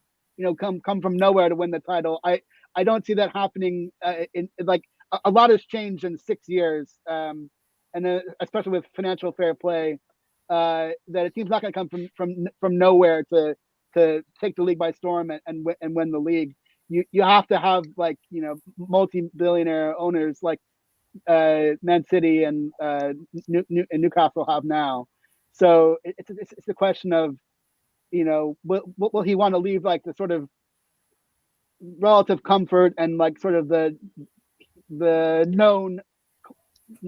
come from nowhere to win the title. I don't see that happening. In like a lot has changed in 6 years, and especially with financial fair play, that a team's not going to come from nowhere to take the league by storm and win the league. You have to have multi-billionaire owners like Man City and Newcastle have now. So it's a question of will he want to leave like the sort of relative comfort and like sort of the known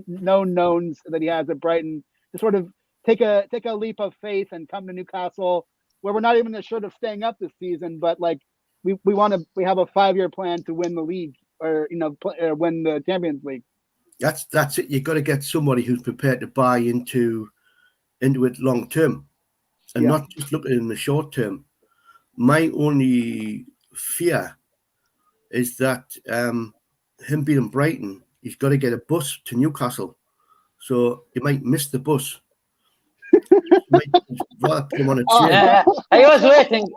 knowns that he has at Brighton to sort of take a leap of faith and come to Newcastle, where we're not even assured of staying up this season, but like we have a 5-year plan to win the league or win the Champions League. That's it. You've got to get somebody who's prepared to buy into it long term and not just look at it in the short term. My only fear is that him being in Brighton, he's got to get a bus to Newcastle, so he might miss the bus. Might rather put him on a train. I was waiting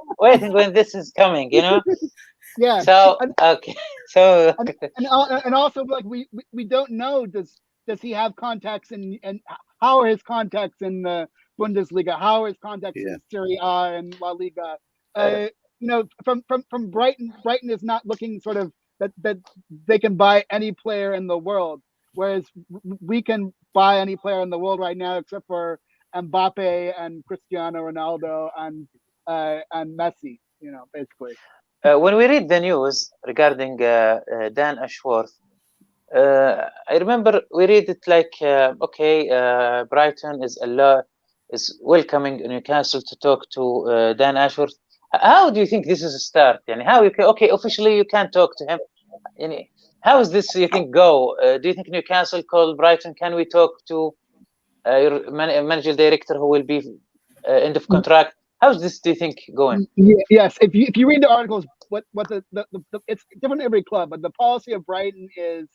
when this is coming, Yeah. So okay. So and also like we don't know, does he have contacts and how are his contacts in the Bundesliga? How are his contacts in Serie A and La Liga? From Brighton is not looking sort of that they can buy any player in the world, whereas we can buy any player in the world right now except for Mbappe and Cristiano Ronaldo and Messi, basically. When we read the news regarding Dan Ashworth, I remember we read it like, Brighton is welcoming Newcastle to talk to Dan Ashworth. How do you think this is a start? How you can, officially you can't talk to him. How is this, you think, go? Do you think Newcastle called Brighton? Can we talk to your managing director who will be end of contract? How is this, do you think, going? Yes, if you read the articles, what the it's different in every club, but the policy of Brighton is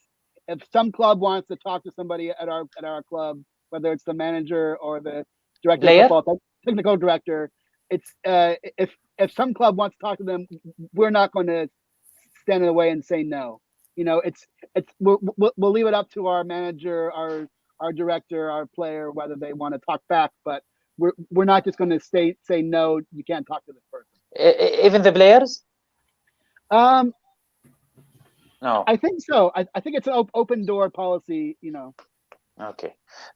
if some club wants to talk to somebody at our club, whether it's the manager or the director of football, technical director, it's if some club wants to talk to them, we're not going to stand in the way and say no. We'll leave it up to our manager, our director, our player, whether they want to talk back. But we're not just going to say no. You can't talk to this person. Even the players? No. I think so. I think it's an open door policy. اوكي.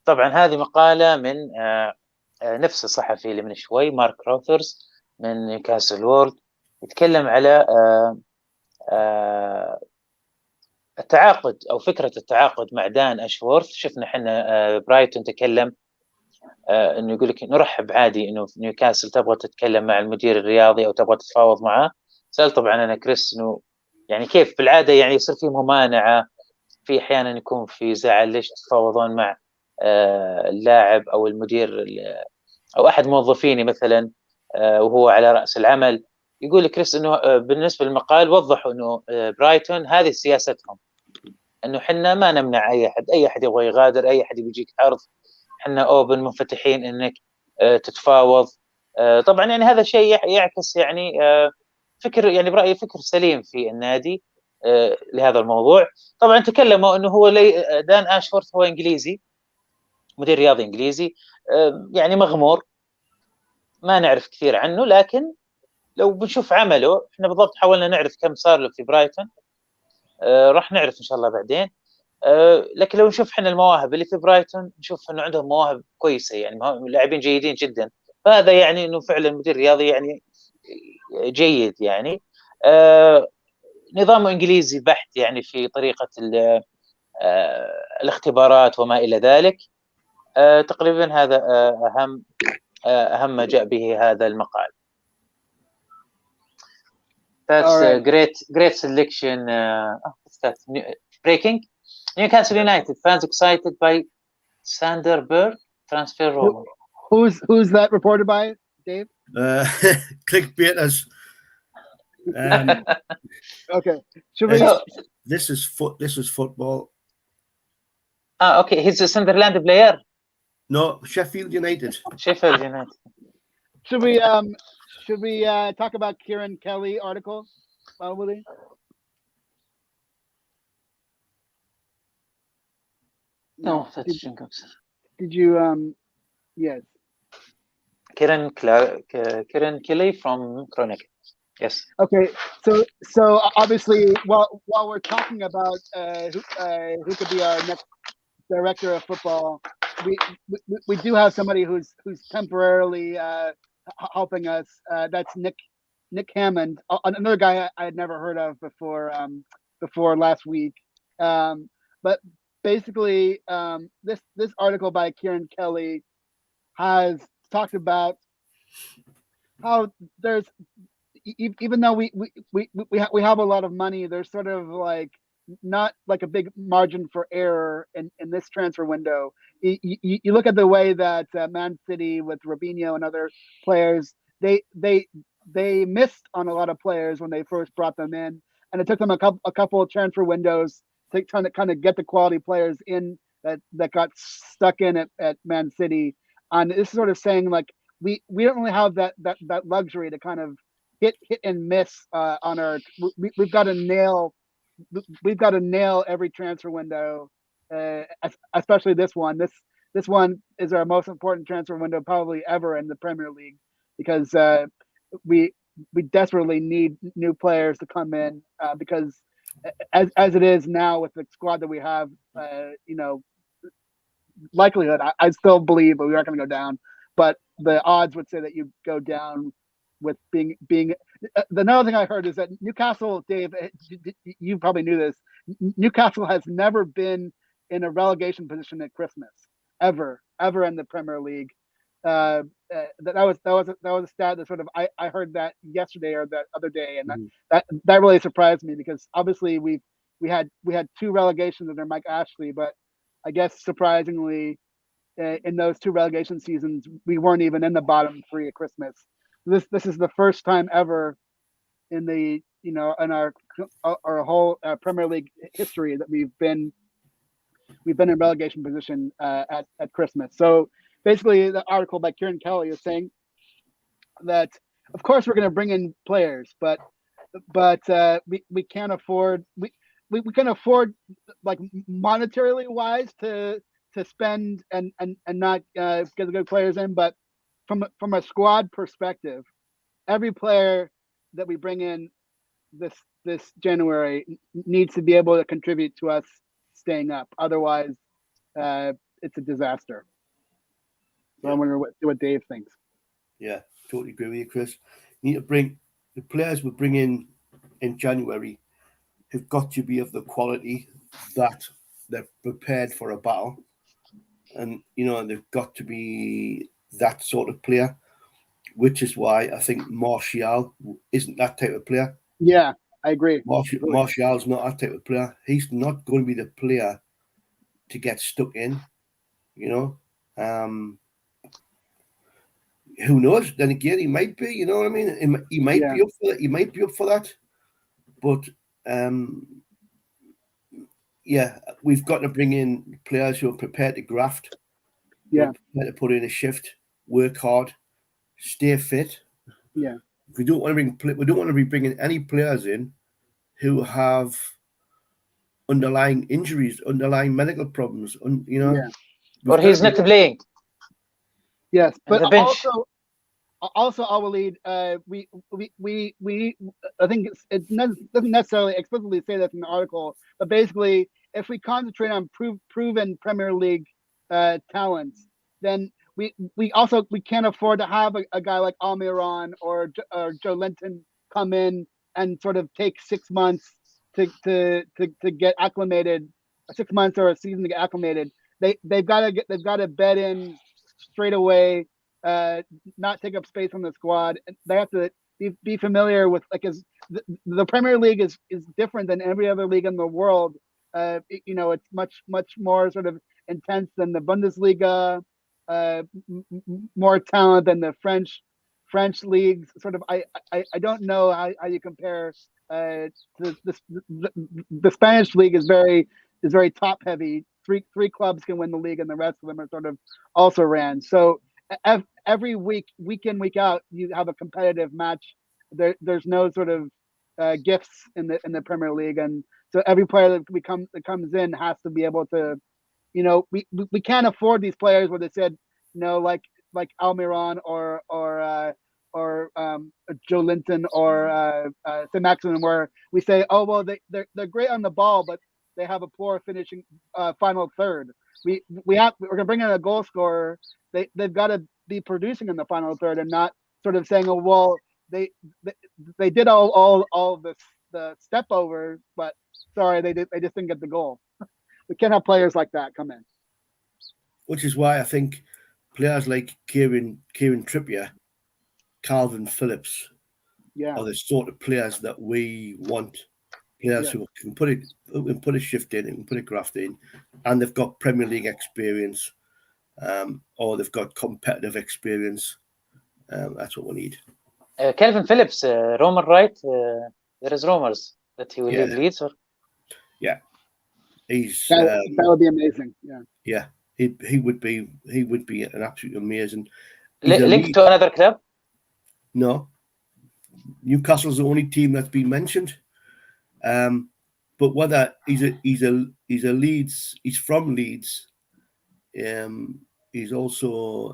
طبعا هذه مقالة من نفس الصحفي اللي من شوي، مارك روثرز من نيوكاسل وورد، يتكلم على التعاقد او فكرة التعاقد مع دان اشورث. شفنا احنا برايتون تكلم انه يقول لك نرحب عادي انه في نيوكاسل تبغى تتكلم مع المدير الرياضي او تبغى تتفاوض معه. سأل طبعا انا كريس انه يعني كيف بالعادة يعني يصير في ممانعة، في احيانا يكون في زعل، ليش تتفاوضون مع اللاعب او المدير او احد موظفيني مثلا وهو على راس العمل. يقول لك كريس انه بالنسبه للمقال وضحوا انه برايتون هذه سياستهم، انه حنا ما نمنع اي احد يبغى يغادر، اي احد يجيك عرض، حنا اوبن منفتحين انك تتفاوض. طبعا يعني هذا شيء يعكس يعني فكر، يعني برايي فكر سليم في النادي لهذا الموضوع. طبعا تكلموا انه هو دان اشورث هو انجليزي، مدير رياضي انجليزي، يعني مغمور، ما نعرف كثير عنه، لكن لو بنشوف عمله احنا بالضبط حاولنا نعرف كم صار له في برايتون، راح نعرف ان شاء الله بعدين. لكن لو نشوف احنا المواهب اللي في برايتون نشوف انه عندهم مواهب كويسه، يعني لاعبين جيدين جدا، فهذا يعني انه فعلا مدير رياضي يعني جيد. يعني نظامه انجليزي بحت يعني في طريقه الاختبارات وما الى ذلك. تقريبا هذا اهم ما جاء به هذا المقال. That's right. Great selection. What's that? Breaking. Newcastle United fans excited by Sander Berg transfer rumor. Who's that reported by, Dave? Clickbaiters. Okay. Should we? This is football. Okay. He's a Sunderland player. No, Sheffield United. Sheffield United. Should we talk about Kieran Kelly article, Willie? No, that's Newcastle. Did you yes. Kieran Kelly from Chronicle. Yes. Okay, so obviously, while we're talking about who could be our next director of football, we do have somebody who's temporarily helping us. That's Nick Hammond, another guy I had never heard of before last week. But basically, this article by Kieran Kelly has talked about how there's, even though we have a lot of money, there's sort of like not like a big margin for error in this transfer window. You look at the way that Man City with Robinho and other players, they missed on a lot of players when they first brought them in, and it took them a couple of transfer windows to trying to kind of get the quality players in that got stuck in at Man City. And this is sort of saying like we don't really have that luxury to kind of hit and miss on our. We've got to nail every transfer window, especially this one. This one is our most important transfer window probably ever in the Premier League, because we desperately need new players to come in, because as it is now with the squad that we have, likelihood I still believe we are going to go down, but the odds would say that you go down with being. Another thing I heard is that Newcastle, Dave, you probably knew this, Newcastle has never been in a relegation position at Christmas ever in the Premier League. That was a stat that sort of I heard that yesterday or that other day, and that really surprised me, because obviously we had two relegations under Mike Ashley, but I guess surprisingly in those two relegation seasons we weren't even in the bottom three at Christmas. This is the first time ever in the in our whole Premier League history that we've been in relegation position at Christmas. So basically, the article by Kieran Kelly is saying that of course we're going to bring in players, but we can't afford we can afford, like, monetarily wise to spend and not get the good players in, but from a squad perspective, every player that we bring in this January needs to be able to contribute to us staying up. Otherwise, it's a disaster. So I wonder what Dave thinks. Yeah, totally agree with you, Chris. You need to bring the players we bring in January have got to be of the quality that they're prepared for a battle, and they've got to be that sort of player. Which is why I think Martial isn't that type of player. Yeah, I agree. Martial's not that type of player. He's not going to be the player to get stuck in. Who knows? Then again, he might be. You know what I mean? He might be up for that. He might be up for that. But we've got to bring in players who are prepared to graft. Yeah, prepared to put in a shift, work hard, stay fit. Yeah. We don't want to be bringing any players in who have underlying injuries, underlying medical problems. Or he's not playing. Yes, but the bench. also, Alwaleed, we I think it doesn't necessarily explicitly say that in the article, but basically, if we concentrate on proven Premier League talents, then we can't afford to have a guy like Almiron or Joe Linton come in and sort of take 6 months to get acclimated, 6 months or a season to get acclimated. They've got to bed in straight away, not take up space on the squad. They have to be familiar with, like, the Premier League is different than every other league in the world. It's much more sort of intense than the Bundesliga, more talent than the French leagues. Sort of, I don't know how you compare. The Spanish league is very top heavy. Three clubs can win the league, and the rest of them are sort of also ran. So every week in, week out, you have a competitive match. There's no sort of gifts in the Premier League, and so every player that comes in has to be able to, we can't afford these players where they said, like Almiron or Joe Linton or St. Maximin, where we say, oh well, they're great on the ball, but they have a poor finishing final third. We're gonna bring in a goal scorer. They've got to be producing in the final third, and not sort of saying, oh well, they did all the step overs, but sorry, they just didn't get the goal. We can't have players like that come in. Which is why I think players like Kieran Trippier, Calvin Phillips, are the sort of players that we want. Players who can put a shift in and put a graft in, and they've got Premier League experience, or they've got competitive experience. That's what we need. Calvin Phillips, rumor, right? There is rumors that he will leave Leeds. Yeah, that would be amazing. Yeah, he would be an absolutely amazing. Linked to another club? No, Newcastle's the only team that's been mentioned. But whether he's a Leeds, he's from Leeds. He's also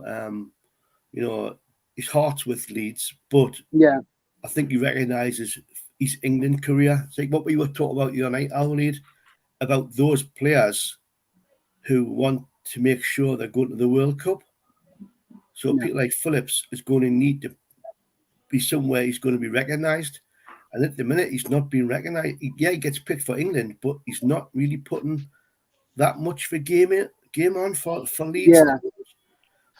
his heart's with Leeds, but I think he recognises his England career. It's like what we were talking about the other night, Alwaleed, about those players who want to make sure they're going to the World Cup. So people like Phillips is going to need to be somewhere he's going to be recognised. And at the minute, he's not being recognised. He gets picked for England, but he's not really putting that much for game on for Leeds. Yeah.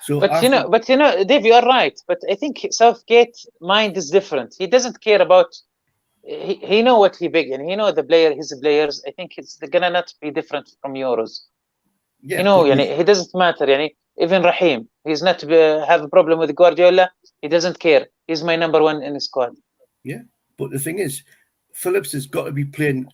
So, Dave, you are right. But I think Southgate's mind is different. He doesn't care about. He know what he big, and he know the player. His players. I think it's gonna not be different from yours. Yeah, he doesn't matter. Even Raheem, he's not have a problem with Guardiola. He doesn't care. He's my number one in the squad. Yeah. But the thing is, Phillips has got to be playing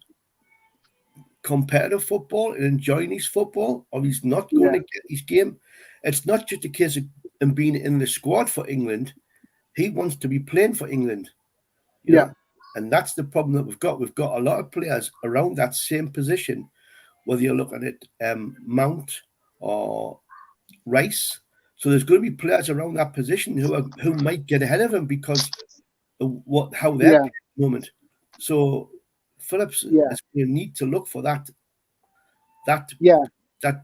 competitive football and enjoying his football, or he's not going to get his game. It's not just a case of him being in the squad for England. He wants to be playing for England. You know? And that's the problem that we've got. We've got a lot of players around that same position, whether you're looking at Mount or Rice. So there's going to be players around that position who might get ahead of him because of how they're playing at the moment. So Phillips is going to need to look for that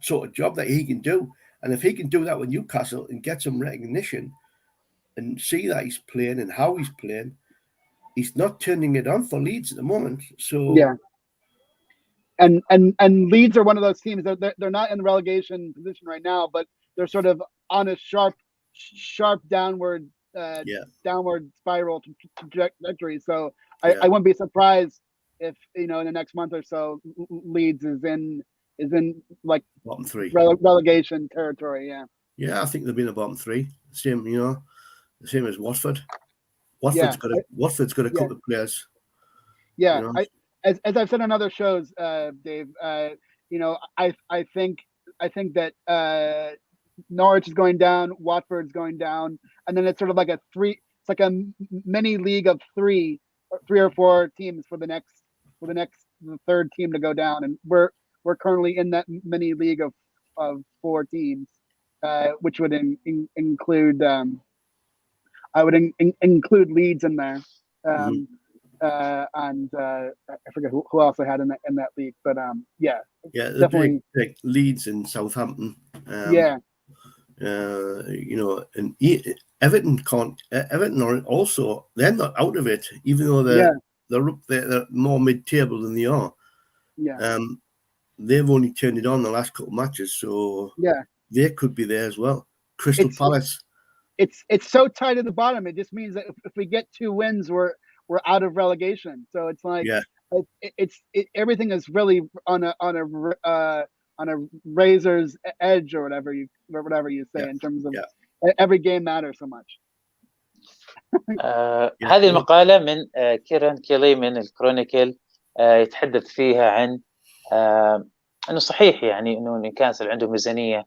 sort of job that he can do. And if he can do that with Newcastle and get some recognition and see that he's playing and how he's playing, he's not turning it on for Leeds at the moment. So and Leeds are one of those teams that they're not in the relegation position right now, but they're sort of on a sharp downward spiral trajectory. So I wouldn't be surprised if in the next month or so Leeds is in like bottom three relegation territory. Yeah, I think they'll be in the bottom three. Same as Watford. Watford's got a couple of players. Yeah, as I've said on other shows, Dave. I think that Norwich is going down, Watford's going down, and then it's sort of like it's like a mini league of three or four teams for the third team to go down, and we're currently in that mini league of four teams, which would include I would include Leeds in there, and I forget who else I had in that league, but definitely like Leeds and Southampton. And Everton can't. Everton are also, they're not out of it, even though they're more mid-table than they are. They've only turned it on the last couple of matches, so they could be there as well. Crystal Palace. It's so tight at the bottom. It just means that if we get 2 wins, we're out of relegation. So it's like everything is really on a razor's edge, or whatever you say, in terms of every game matters so much. هذه المقالة من كيران كيلي من الكرونيكل، يتحدث فيها عن أنه صحيح يعني أنه نيوكاسل عنده ميزانية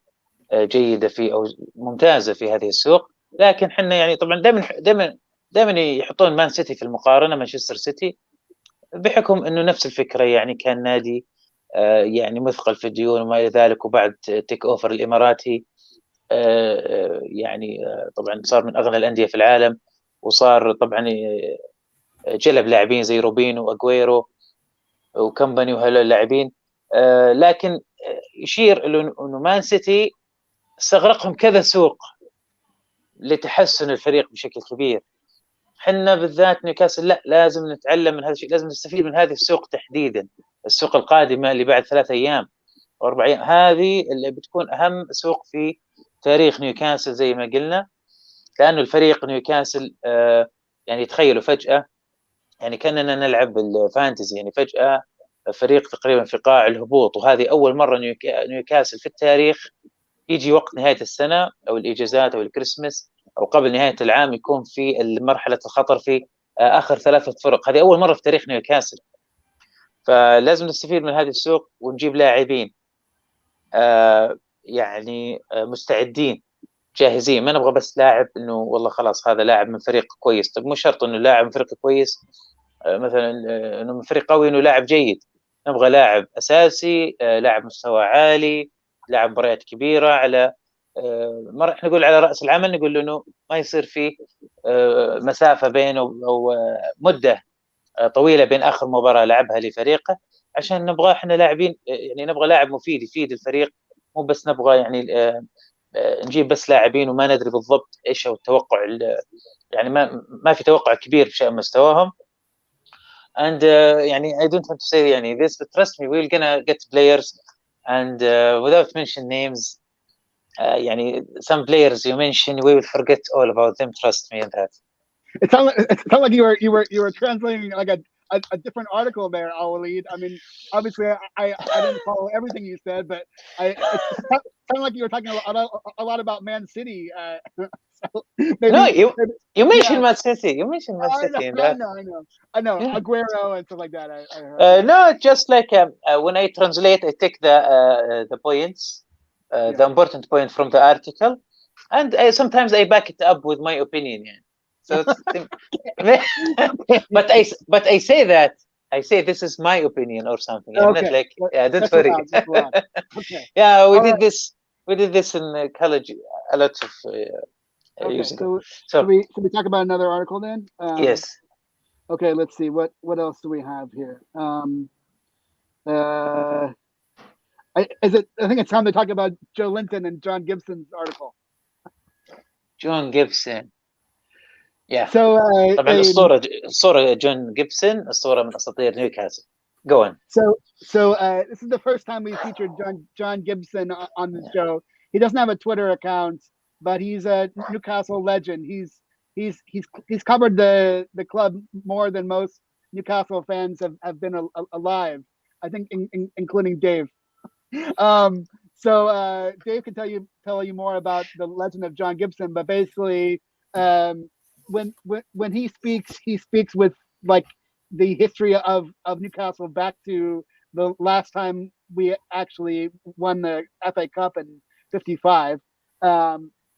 جيدة أو ممتازة في هذه السوق، لكن حنا يعني طبعا دائما يحطون مان سيتي في المقارنة، مانشستر سيتي، بحكم أنه نفس الفكرة، يعني كان نادي يعني مثقل في الديون وما إلى ذلك، وبعد تيك أوفر الإماراتي يعني طبعا صار من أغنى الأندية في العالم، وصار طبعا جلب لاعبين زي روبينو وأغويرو وكمباني وهؤلاء اللاعبين، لكن يشير أنه مان سيتي استغرقهم كذا سوق لتحسن الفريق بشكل كبير. حنا بالذات نيوكاسل لا، لازم نتعلم من هذا الشيء، لازم نستفيد من هذه السوق تحديدا، السوق القادمة اللي بعد 3 أيام أو 4 أيام، هذه اللي بتكون أهم سوق في تاريخ نيوكاسل زي ما قلنا، لأنه الفريق نيوكاسل يعني تخيلوا فجأة، يعني كأننا نلعب الفانتزي، يعني فجأة فريق تقريبا في قاع الهبوط، وهذه أول مرة نيوكاسل في التاريخ يجي وقت نهاية السنة أو الإجازات أو الكريسماس أو قبل نهاية العام يكون في مرحلة الخطر في آخر 3 فرق. هذه أول مرة في تاريخ نيوكاسل، فلازم نستفيد من هذه السوق ونجيب لاعبين يعني مستعدين جاهزين. ما نبغى بس لاعب إنه والله خلاص هذا لاعب من فريق كويس. طب مو شرط إنه لاعب من فريق كويس مثلا إنه من فريق قوي إنه لاعب جيد، نبغى لاعب أساسي، لاعب مستوى عالي، لاعب مباريات كبيرة، على مرة احنا نقول على رأس العمل، نقول له انه ما يصير في مسافة بينه او مدة طويلة بين اخر مباراة لعبها لفريقه، عشان نبغى احنا لاعبين، يعني نبغى لاعب مفيد يفيد الفريق، مو بس نبغى يعني نجيب بس لاعبين وما ندري بالضبط ايش هو التوقع، يعني ما في توقع كبير بشأن مستواهم. and يعني I don't want to say يعني this, but trust me we're gonna get players and without mention names, يعني some players you mentioned we will forget all about them, trust me in that. It sounded like you were translating like a different article there, Alwaleed. I mean, obviously I didn't follow everything you said, but it sounded like you were talking a lot about Man City. So maybe, no, you mentioned Man City. You mentioned Man City. I know. Yeah. Aguero and stuff like that. I heard. No, just like when I translate, I take the points, the important point from the article, and sometimes I back it up with my opinion. Yeah. So, but I say that. I say this is my opinion or something. I'm not Okay. like, yeah, don't That's worry. allowed, that's allowed. Okay. Yeah, we All did right. this. We did this in college a lot of Okay. years ago. So So should we talk about another article then? yes, Okay. Let's see. What else do we have here? I think it's time to talk about Joe Linton and John Gibson's article. John Gibson. Yeah. So طبعا الصورة جون جيبسون الصورة من أساطير نيوكاسل. Go on. So this is the first time we featured John Gibson on the show. He doesn't have a Twitter account, but he's a Newcastle legend. He's covered the club more than most Newcastle fans have been alive. I think including Dave. So Dave can tell you more about the legend of John Gibson, but basically when he speaks with like the history of Newcastle back to the last time we actually won the FA Cup in '55.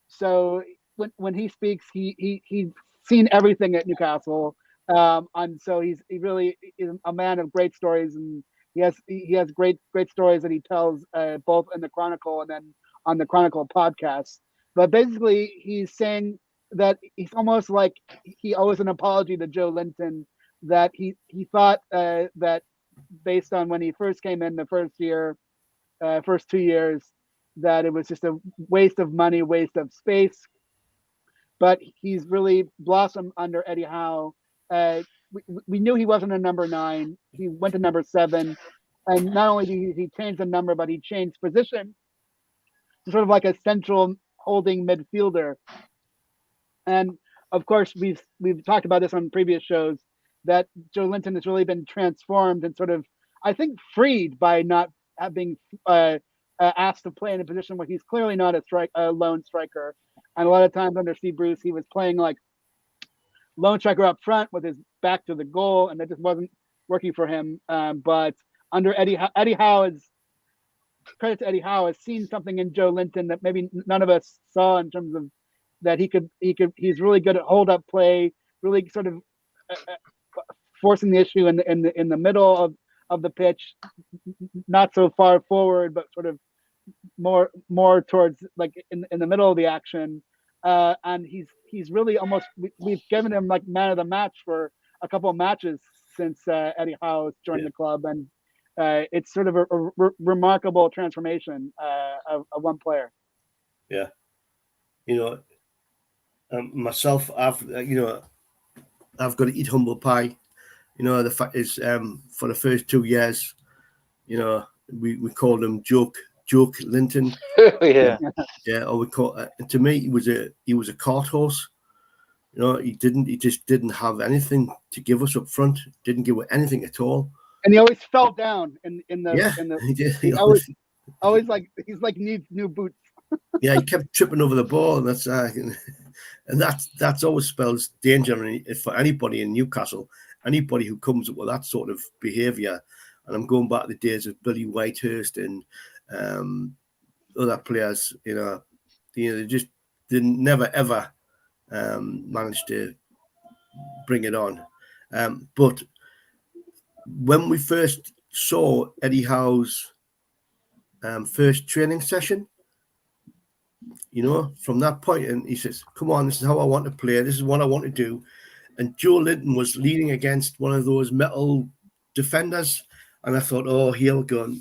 So when he speaks, he's seen everything at Newcastle, and so he really is a man of great stories, and he has great stories that he tells both in the Chronicle and then on the Chronicle podcast. But basically, he's saying that he's almost like he owes an apology to Joe Linton, that he thought that based on when he first came in the first 2 years, that it was just a waste of money, waste of space. But he's really blossomed under Eddie Howe. We knew he wasn't a number 9. He went to number 7, and not only did he change the number, but he changed position to sort of like a central holding midfielder. And of course, we've talked about this on previous shows, that Joe Linton has really been transformed and sort of, I think, freed by not being asked to play in a position where he's clearly not a lone striker. And a lot of times under Steve Bruce, he was playing like lone striker up front with his back to the goal, and that just wasn't working for him. But under Eddie Howe, credit to Eddie Howe, has seen something in Joe Linton that maybe none of us saw, in terms of that he's really good at hold up play, really sort of forcing the issue in the middle of the pitch, not so far forward, but sort of more towards like in the middle of the action. And he's really almost, we've given him like man of the match for a couple of matches since Eddie Howe has joined the club, and it's sort of a remarkable transformation of one player. Yeah, myself, I've got to eat humble pie. The fact is, for the first 2 years, we called him Joke Linton. Yeah. Yeah, or we call to me he was a cart horse. He just didn't have anything to give us up front. Didn't give us anything at all. And he always fell down in the Yeah, he did. He always like he's like needs new boots. Yeah, he kept tripping over the ball, and that's always spells danger for anybody in Newcastle. Anybody who comes up with that sort of behaviour, and I'm going back to the days of Billy Whitehurst and other players. They just never ever managed to bring it on. But when we first saw Eddie Howe's first training session, from that point, and he says, "Come on, this is how I want to play. This is what I want to do." And Joe Linton was leaning against one of those metal defenders, and I thought, "Oh, here we go."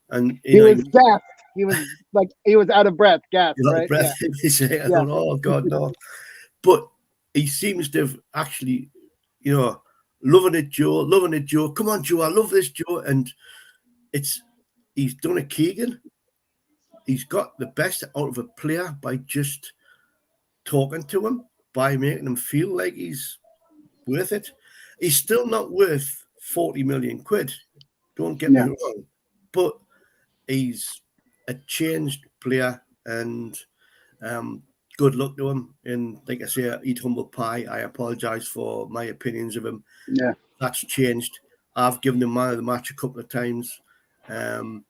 And he was gassed. He was like he was out of breath, gassed. Out right? of breath. Yeah. I thought, "Oh God, no!" But he seems to have actually, loving it, Joe. Come on, Joe, I love this, Joe. And he's done a Keegan. He's got the best out of a player by just talking to him, by making him feel like he's worth it. He's still not worth 40 million quid. Don't get me wrong. But he's a changed player, and good luck to him. And like I say, eat humble pie. I apologise for my opinions of him. Yeah. That's changed. I've given him man of the match a couple of times. And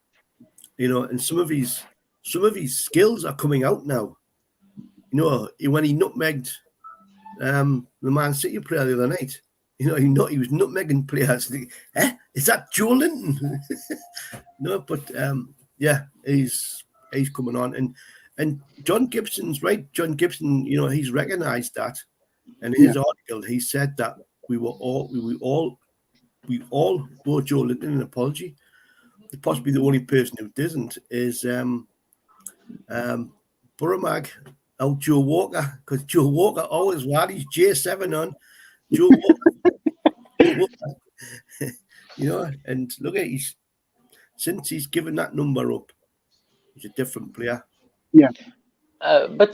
some of his skills are coming out now. When he nutmegged the Man City player the other night. You know, he was nutmegging players. Is that Joe Linton? No, but yeah, he's coming on, and John Gibson's right. John Gibson, you know, he's recognised that, and in his article, he said that we all owe Joe Linton an apology. Possibly the only person who doesn't is Burramag out Joe Walker, because Joe Walker always had his J7 on. Joe Walker, you know, and look at since he's given that number up, he's a different player. Yeah. But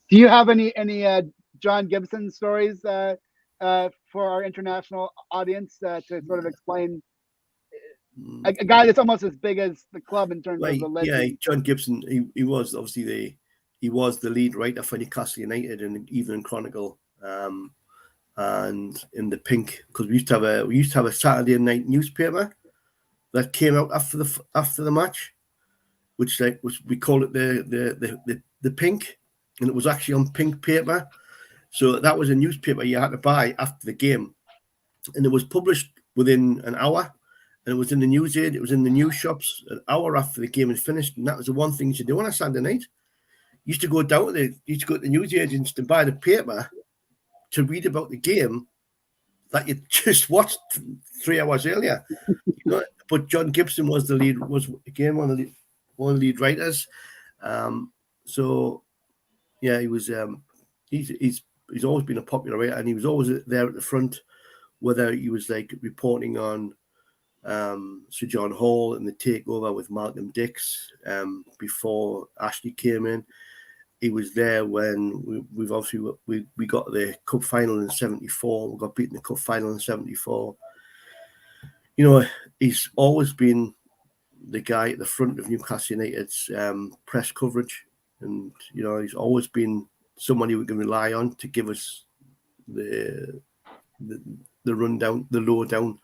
Do you have any John Gibson stories for our international audience to sort of explain a guy that's almost as big as the club in terms of the legend? Yeah, John Gibson. He was obviously the lead writer for Newcastle United and Evening Chronicle, and in the Pink, because we used to have a Saturday night newspaper that came out after the match, which we call it the Pink, and it was actually on pink paper. So that was a newspaper you had to buy after the game, and it was published within an hour, and it was in the newsaid, it was in the news shops an hour after the game had finished, and that was the one thing you should do on a Saturday night. You used to go down to the news agents to buy the paper to read about the game that you just watched 3 hours earlier. You know? But John Gibson was one of the lead writers. So yeah, he was. He's always been a popular writer, and he was always there at the front, whether he was like reporting on Sir John Hall and the takeover with Malcolm Dix before Ashley came in. He was there when we got the cup final in '74. We got beaten in the cup final in '74. You know, he's always been the guy at the front of Newcastle United's press coverage, and you know, he's always been someone we can rely on to give us the rundown, the lowdown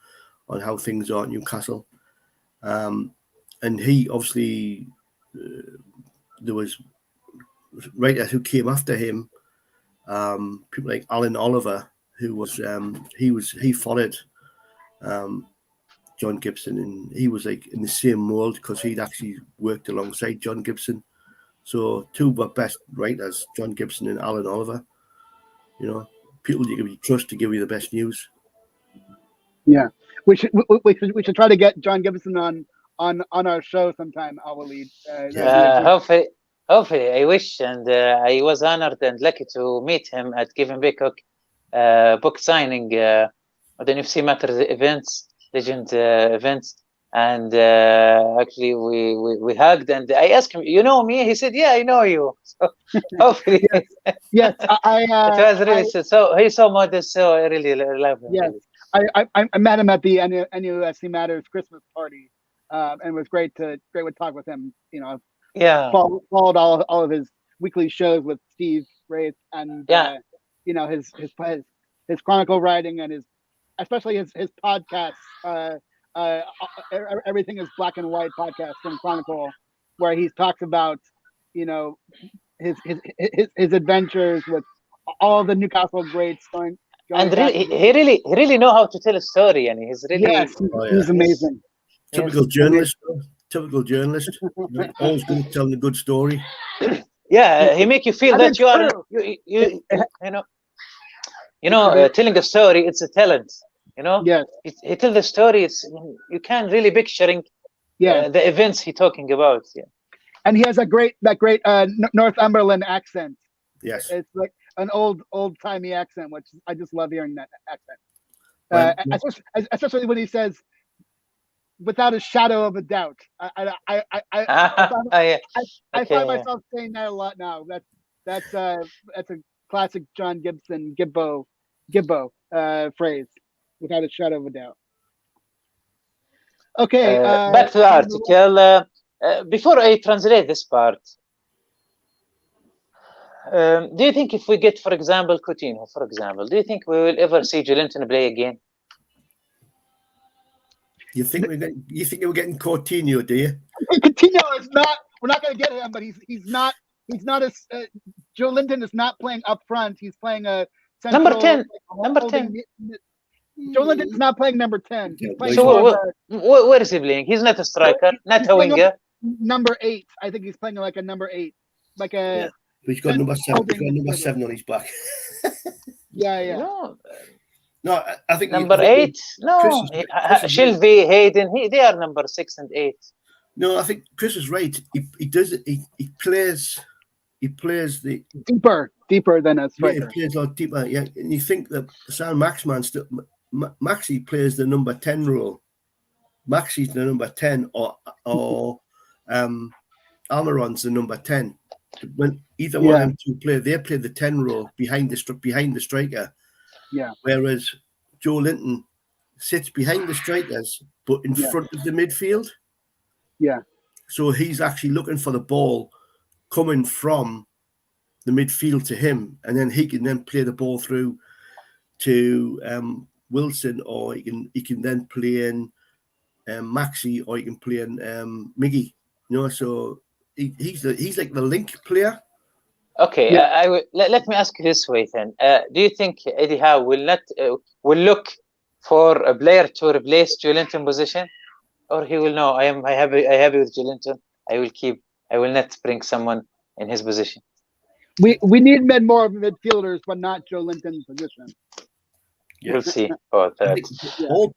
on how things are at Newcastle. And he obviously there was writers who came after him, people like Alan Oliver, who was he followed John Gibson, and he was like in the same mold because he'd actually worked alongside John Gibson. So two of our best writers, John Gibson and Alan Oliver, you know, people you can trust to give you the best news. Yeah, we should try to get John Gibson on our show sometime, Alwaleed. Hopefully, I wish, and I was honored and lucky to meet him at Kevin Baycock book signing at the NFC Matters events, Legend events. And actually, we hugged, and I asked him, "You know me?" He said, "Yeah, I know you." So hopefully, yes, it was really so. He's so modest, so I really love him. Yes, I met him at the NUFC Matters Christmas party, and it was great to talk with him. You know, followed all of his weekly shows with Steve Wraith, and you know, his chronicle writing and especially his podcasts. Everything is Black and White podcast from Chronicle, where he talks about, you know, his adventures with all the Newcastle greats going and really, he really know how to tell a story, and he's really he's amazing. Typical journalist. Always good at telling a good story. Yeah, he make you feel that you are you know telling a story. It's a talent. You know, he tells the story. You can really picturing the events he's talking about. Yeah, and he has that great Northumberland accent. Yes, it's like an old timey accent, which I just love hearing that accent. Especially when he says, "Without a shadow of a doubt." I find myself saying that a lot now. That's a classic John Gibson Gibbo phrase. Without a shadow of a doubt. Okay. Back to the article. Before I translate this part, do you think if we get, for example, Coutinho, do you think we will ever see Joelinton play again? You think we're getting Coutinho, do you? Coutinho is not. We're not going to get him, but he's not as Joe Linton is not playing up front. He's playing a Number central, 10. like, Number holding 10. Joe Linton is not playing number 10. He's playing So more of where is he playing? He's not a striker, not he's a playing winger. number 8. I think he's playing like a number 8, like a Yeah. He's got number 7. holding He's got number midfielder. 7 on his back. Yeah. No, No, I think number 8. No, Chris is Shelby, Hayden. They are number 6 and 8. No, I think Chris is right. He does it. He plays the deeper than a yeah, striker. he plays a lot deeper. Yeah, and you think that Sam Maxman still Maxi plays the number 10 role. Maxi's the number 10, or Almiron's the number 10. When either one of them two play, they play the 10 role behind the striker. Yeah. Whereas Joe Linton sits behind the strikers, but in front of the midfield. Yeah. So he's actually looking for the ball coming from the midfield to him, and then he can then play the ball through to Wilson, or he can then play in Maxi, or he can play in Miggy. So he's like the link player. Okay, Yeah. let me ask you this way then. Do you think Eddie Howe will look for a player to replace Joe Linton position, or he will know I happy with Joe Linton. I will not bring someone in his position. We need more midfielders, but not Joe Linton's position. Yeah. We'll see about that. All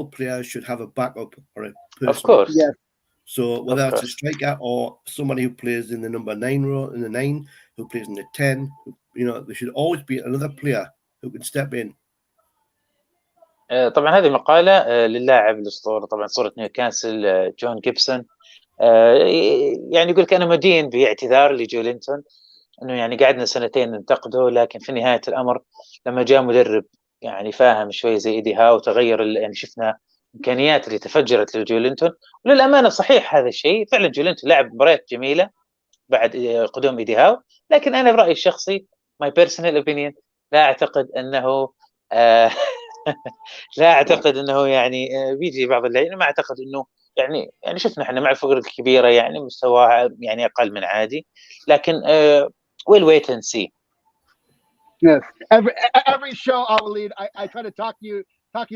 players should have a backup or a person. Of course. Yeah. So whether it's a striker or somebody who plays in the number 9 role, in the 9, who plays in the 10, there should always be another player who can step in. طبعا هذه مقالة للاعب الأسطورة، طبعا صورة نيوكاسل جون جيبسون. يعني يقول لك أنا مدين باعتذار لجو لينتون، إنه يعني قعدنا سنتين ننتقده، لكن في نهاية الأمر لما جاء مدرب يعني فاهم شوي زي إيدي هاو تغير، يعني شفنا إمكانيات اللي تفجرت لجو لينتون. وللأمانة صحيح هذا الشيء، فعلا جو لينتون لعب مباريات جميلة بعد قدوم إيدي هاو، لكن أنا برأيي الشخصي my personal opinion لا أعتقد أنه لا أعتقد أنه يعني بيجي بعض اللاعبين، ما أعتقد أنه يعني شفنا احنا مع الفرق الكبيرة يعني مستواها يعني أقل من عادي، لكن we'll wait and see. Yes, every show, Alwaleed, I try to talk you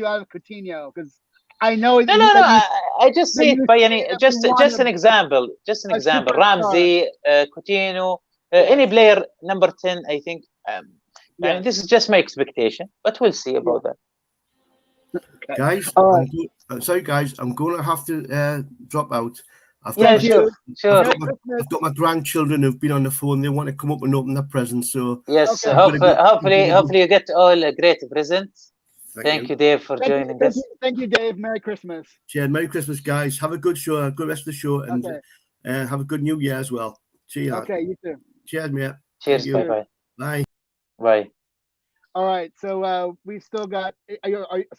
out of Coutinho, because I know. No, I just see it by just an example, Ramsey, Coutinho, any player number 10, I think. And this is just my expectation, but we'll see about that. Guys, I'm sorry, guys. I'm going to have to drop out. Sure. I've got my grandchildren who've been on the phone. They want to come up and open their presents. So yes, hopefully you get all a great presents. Thank you, Dave, for joining us. Thank you, Dave. Merry Christmas. Yeah, Merry Christmas, guys. Have a good show, a good rest of the show, and have a good New Year as well. See you. Okay, you too. Cheers, mate. Cheers. Bye. Bye. Bye. All right, so we've still got.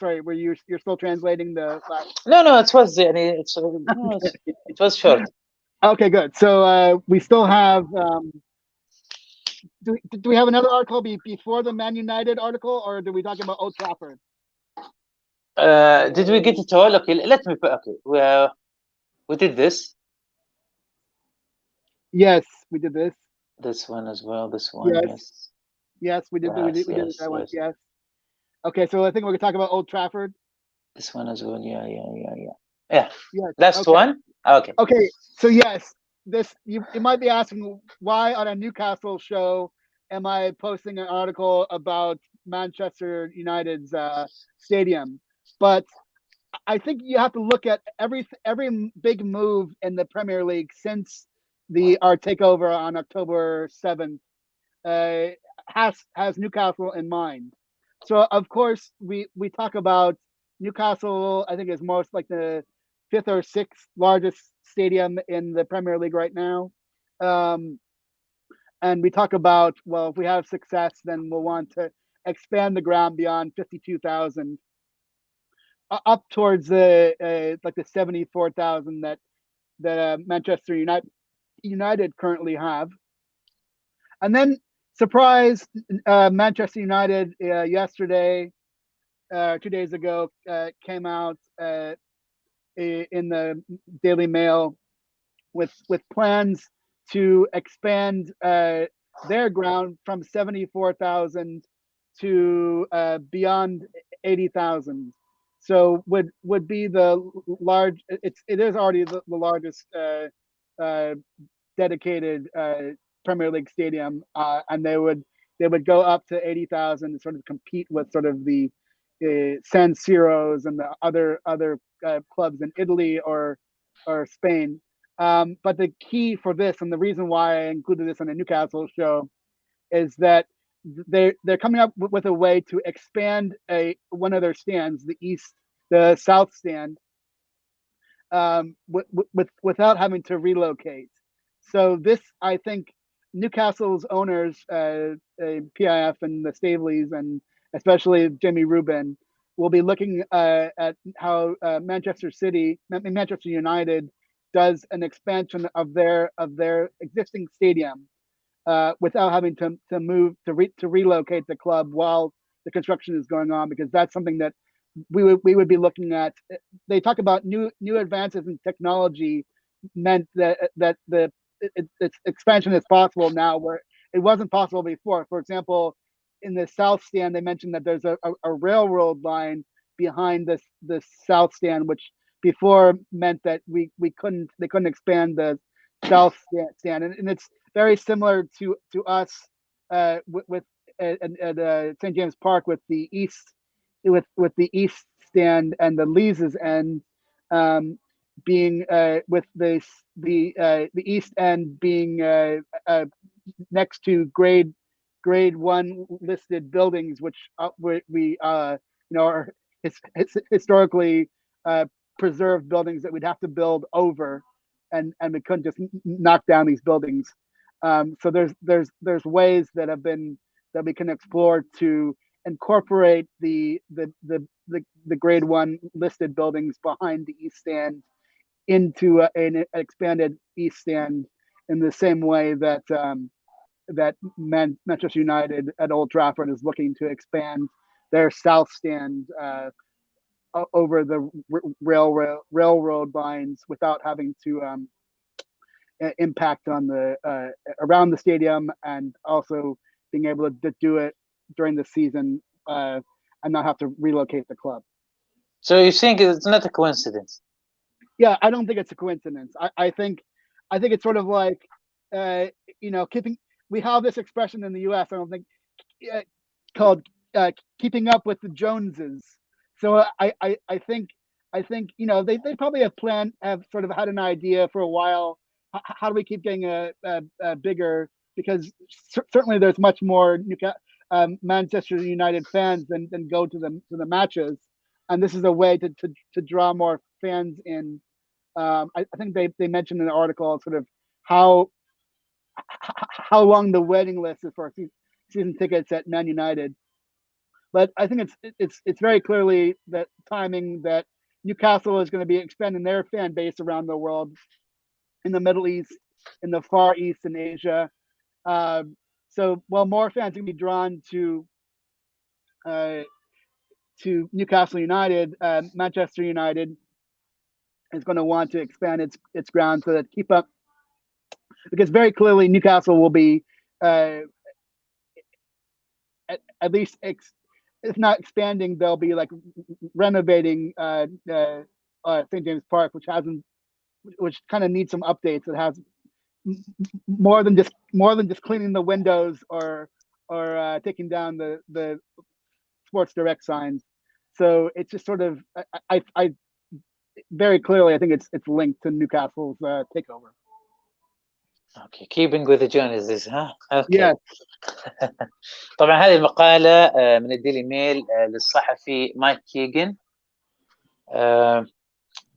Sorry, you're still translating the last? No, it was short. Okay, good. So we still have. Do we have another article before the Man United article, or do we talk about Old Trafford? Did we get it all? Okay, let me put. Okay, we did this. Yes, we did this. This one as well. This one. Yes, we did. We did that one. Yes. Okay, so I think we're gonna talk about Old Trafford. This one as well. Yeah. Last one. Okay. Okay. So yes, this you might be asking why on a Newcastle show am I posting an article about Manchester United's stadium? But I think you have to look at every big move in the Premier League since our takeover on October 7th. Has Newcastle in mind. So of course we talk about Newcastle. I think is most like the 5th or 6th largest stadium in the Premier League right now, and we talk about, well, if we have success, then we'll want to expand the ground beyond 52,000 up towards the like the 74,000 that Manchester United currently have. And then surprise, Manchester United yesterday, 2 days ago, came out in the Daily Mail with plans to expand their ground from 74,000 to beyond 80,000. So would be the large. It is already the largest dedicated Premier League stadium, and they would go up to 80,000 to sort of compete with sort of the San Siros and the other clubs in Italy or Spain. But the key for this, and the reason why I included this in the Newcastle show, is that they're coming up with a way to expand one of their stands, the south stand, without having to relocate. So this, I think, Newcastle's owners, PIF and the Staveleys, and especially Jamie Rubin, will be looking at how Manchester United does an expansion of their existing stadium without having to relocate the club while the construction is going on, because that's something that we would be looking at. They talk about new advances in technology meant that its expansion is possible now where it wasn't possible before. For example, in the south stand, they mentioned that there's a railroad line behind this south stand, which before meant that they couldn't expand the south stand, and it's very similar to us with at St. James Park with the east stand and the Lees's end being with the east end being next to grade 1 listed buildings, which we are historically preserved buildings that we'd have to build over, and we couldn't just knock down these buildings. So there's ways that we can explore to incorporate the grade 1 listed buildings behind the east stand into an expanded east stand, in the same way that Manchester United at Old Trafford is looking to expand their south stand over the railroad lines without having to impact on the around the stadium, and also being able to do it during the season and not have to relocate the club. So you think it's not a coincidence? Yeah, I don't think it's a coincidence. I think it's sort of like we have this expression in the US, I don't think, called keeping up with the Joneses. So I think they probably have sort of had an idea for a while. How do we keep getting a bigger? Because certainly there's much more Manchester United fans than go to the matches, and this is a way to draw more fans in. I think they mentioned in the article sort of how long the waiting list is for season tickets at Man United. But I think it's very clearly that timing that Newcastle is going to be expanding their fan base around the world, in the Middle East, in the Far East, in Asia. So while more fans can be drawn to Newcastle United, Manchester United is going to want to expand its ground so that keep up, because very clearly Newcastle will be at least if not expanding, they'll be like renovating St. James Park, which kind of needs some updates. It has more than just cleaning the windows or taking down the Sports Direct signs. So it's just sort of I very clearly I think it's linked to Newcastle's takeover. Okay, keeping with the Joneses, ها؟ اوكي. Yeah. طبعا هذه المقالة من الديلي ميل للصحفي مايك كيغن.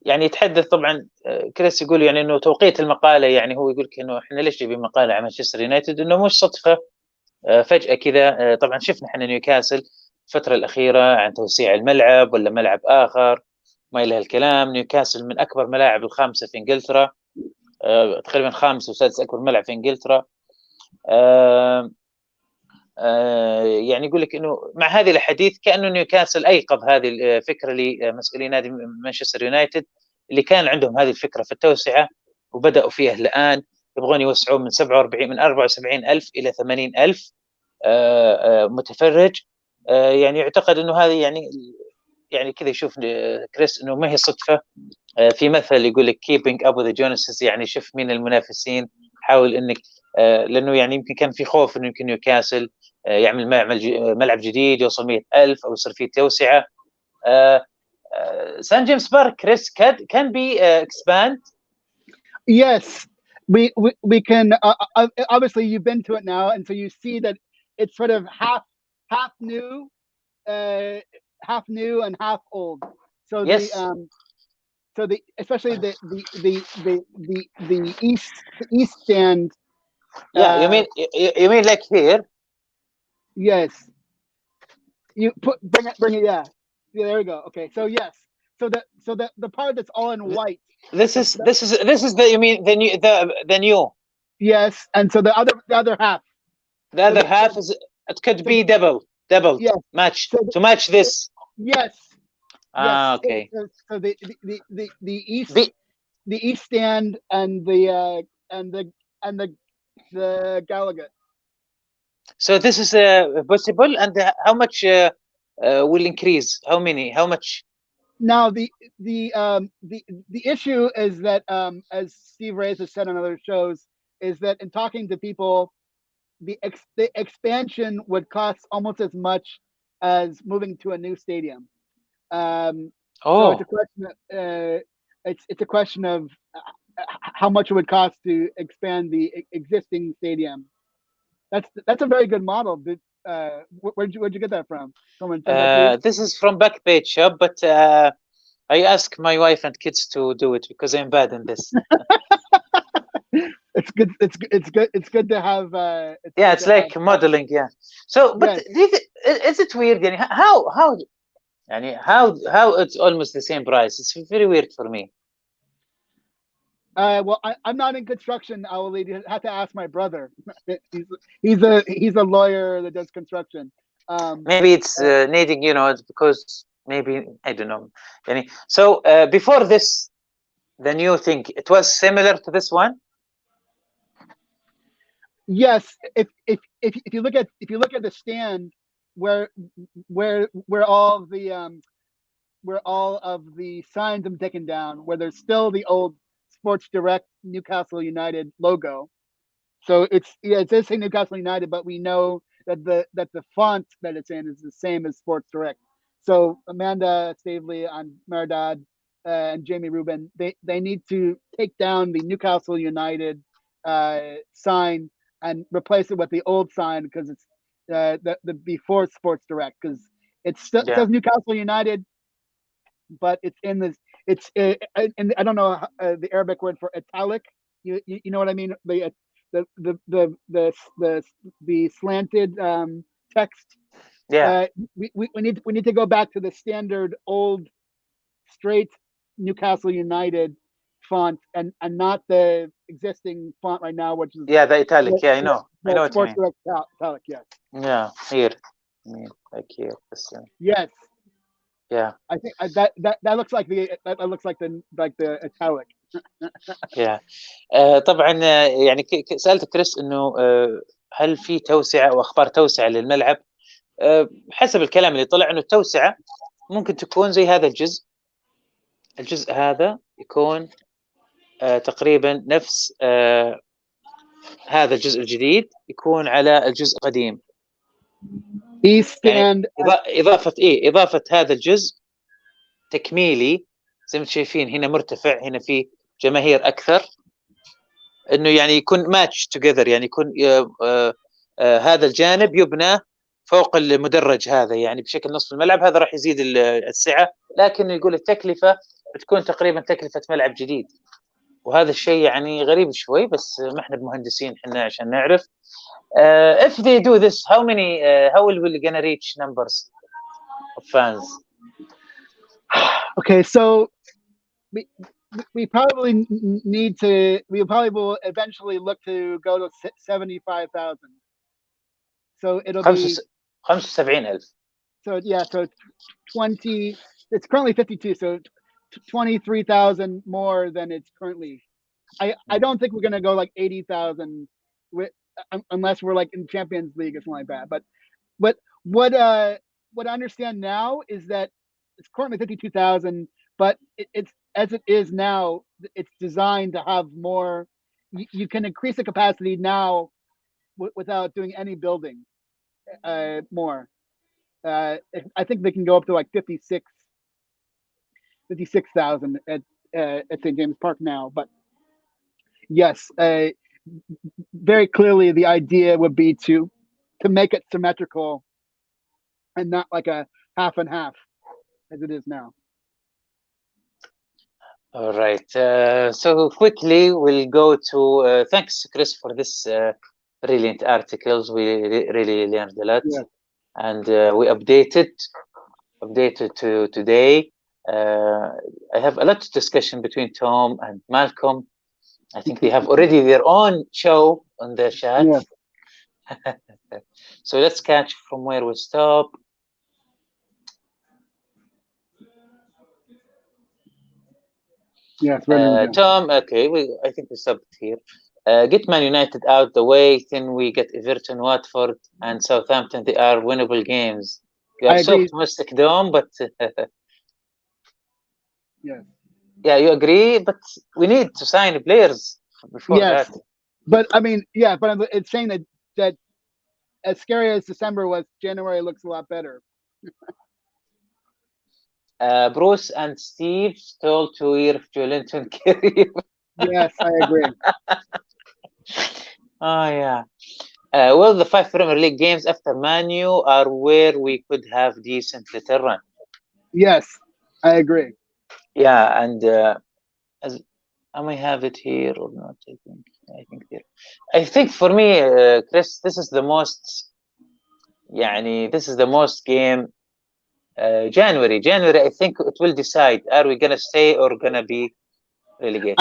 يعني يتحدث طبعا كريس يقول يعني انه توقيت المقالة، يعني هو يقول انه احنا ليش نبي مقالة عن مانشستر يونايتد، انه مش صدفة فجأة كذا. طبعا شفنا احنا نيوكاسل الفترة الأخيرة عن توسيع الملعب ولا ملعب آخر ما إلى الكلام. نيوكاسل من أكبر ملاعب الخامسة في إنجلترا، تقريبا خامس وسادس أكبر ملعب في إنجلترا. يعني يقول لك إنه مع هذه الحديث كأنه نيوكاسل أيقظ هذه الفكرة لمسؤولي نادي مانشستر يونايتد اللي كان عندهم هذه الفكرة في التوسعة وبدأوا فيها الآن. يبغون يوسعون من 74,000 إلى 80,000 متفرج. يعني يعتقد إنه هذه يعني كذا يشوف كريس إنه ما هي صدفة. في مثل يقول لك keeping up with the Joneses، يعني شوف مين المنافسين، حاول إنك لأنه يعني يمكن كان في خوف إنه يمكن نيوكاسل يعمل ملعب جديد يوصل 100,000 أو يصير فيه توسعة. St. James Park, Chris, can be expand. Yes, we can. Obviously, you've been to it now, and so you see that it's sort of half new, half new and half old. So Yes. especially the east stand. Yeah, you mean like here? Yes. You bring it. Yeah, there we go. Okay, so yes, so the part that's all in white. This is the, you mean the new. Yes, and so the other half. The other half is, it could be double. Yes. Match to match this. Yes. Ah, okay. So the east stand and the Gallagher. So this is possible, and how much will increase? How many? How much? Now the issue is that as Steve Reyes has said on other shows, is that in talking to people, the expansion would cost almost as much as moving to a new stadium. So it's a question. It's a question of how much it would cost to expand the existing stadium. That's a very good model. Where'd you get that from? Someone sent that to you? This is from Backpage Shop, but I ask my wife and kids to do it because I'm bad in this. It's good. It's good to have. It's like modeling. Yeah. So, but is it weird? Yani, how it's almost the same price? It's very weird for me. Well, I'm not in construction. Alwaleed. You have to ask my brother. He's a lawyer that does construction. Maybe it's needing, because maybe I don't know. So before this, the new thing, it was similar to this one. Yes, if you look at the stand where all of the signs have taken down, where there's still the old Sports Direct Newcastle United logo. So it does say Newcastle United, but we know that the font that it's in is the same as Sports Direct. So Amanda Stavely on Meredad and Jamie Rubin, they need to take down the Newcastle United sign and replace it with the old sign, because it's the before Sports Direct, because it says Newcastle United, but it's in this. It's and I don't know the Arabic word for italic. You know what I mean? The slanted text. Yeah. We need to go back to the standard old straight Newcastle United font and not the existing font right now, which is the italic. I know what you mean. Italic, yes. Yeah, here, like here. Yes. Yeah. I think that looks like the italic. Yeah. طبعا يعني سألت كريس إنه هل في توسعة أو أخبار توسعة للملعب؟ حسب الكلام اللي طلع إنه التوسعة ممكن تكون زي هذا الجزء هذا يكون تقريبا نفس هذا الجزء الجديد يكون على الجزء القديم. يعني إضافة هذا الجزء تكميلي زي ما شايفين هنا مرتفع، هنا في جماهير أكثر، إنه يعني يكون ماتش توجذر، يعني يكون هذا الجانب يبنى فوق المدرج هذا، يعني بشكل نصف الملعب هذا راح يزيد السعة، لكن يقول التكلفة بتكون تقريبا تكلفة ملعب جديد، وهذا الشيء يعني غريب شوي، بس ما احنا بمهندسين احنا عشان نعرف. If they do this, how will we gonna reach numbers of fans? Okay, so we probably will eventually look to go to 75,000. So it'll be 75,000. So so 20. It's currently 52, so 23,000 more than it's currently. I don't think we're gonna go like 80,000 unless we're like in Champions League or something like that. But what I understand now is that it's currently 52,000, but it's as it is now. It's designed to have more. You can increase the capacity now without doing any building more. I think they can go up to like 56,000 at St. James Park now. But yes, very clearly the idea would be to make it symmetrical and not like a half and half as it is now. All right. So quickly, we'll go to thanks, Chris, for this brilliant articles. We really learned a lot, Yes. and we updated to today. I have a lot of discussion between Tom and Malcolm. I think they have already their own show on their chat. Yes. So let's catch from where we stop. Yes. Ready to go. Tom, okay, I think we stopped here. Get Man United out the way, then we get Everton, Watford, and Southampton. They are winnable games. You are I so agree. optimistic, Dom, but Yes. yeah, you agree, but we need to sign players before Yes. that. But I mean, yeah, but it's saying that as scary as December was, January looks a lot better. Bruce and Steve stole 2 years of Joelinton career. Yes, I agree. Oh, yeah. Well, the 5 Premier League games after Manu are where we could have decent little run. Yes, I agree. Yeah, and as I may have it here or not. I think here. I think for me, Chris, this is the most. This is the most game. January. I think it will decide. Are we gonna stay or gonna be relegated?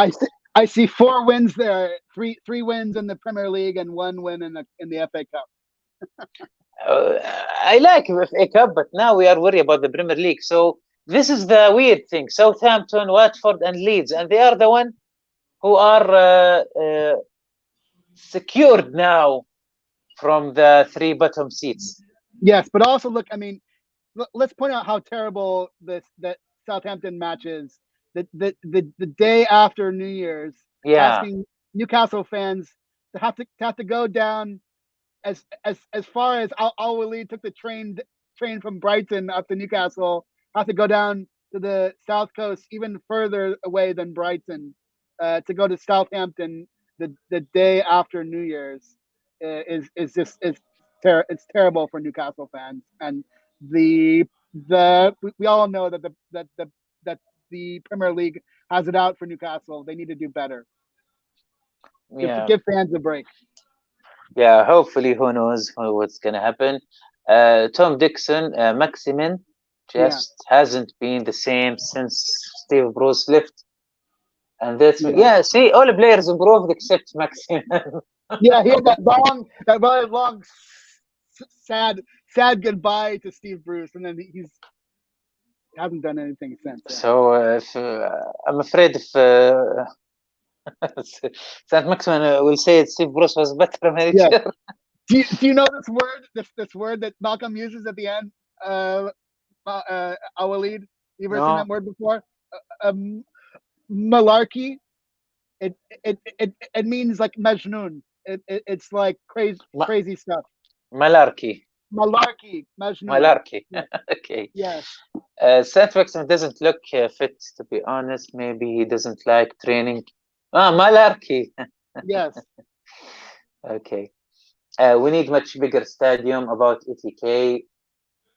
I see 4 wins there, three wins in the Premier League and 1 win in the FA Cup. I like FA Cup, but now we are worried about the Premier League. So this is the weird thing: Southampton, Watford, and Leeds, and they are the one who are secured now from the 3 bottom seats. Yes, but also look, I mean, let's point out how terrible that Southampton match is. The day after New Year's, Yeah, asking Newcastle fans to have to go down as far as Alwaleed took the train from Brighton up to Newcastle, have to go down to the south coast, even further away than Brighton, to go to Southampton the day after New Year's. It's terrible for Newcastle fans, and we all know that the Premier League has it out for Newcastle. They need to do better. yeah, Give fans a break. yeah. Hopefully, who knows what's gonna happen? Tom Dixon, Maximin, just hasn't been the same since Steve Bruce left, and that's See, all the players improved except Maximin. Yeah, he had that very long, sad goodbye to Steve Bruce, and then he hasn't done anything since. Yeah. So I'm afraid if Saint Maximin will say Steve Bruce was better manager. Yeah. Do you know this word that Malcolm uses at the end? Alwaleed. You ever seen that word before? Malarkey. It means like Majnun. It's like crazy stuff. Malarkey. Majnun. Malarkey. Okay. Yes. Saint Maximin doesn't look fit, to be honest. Maybe he doesn't like training. Malarkey. Yes. Okay. We need much bigger stadium, about 80K.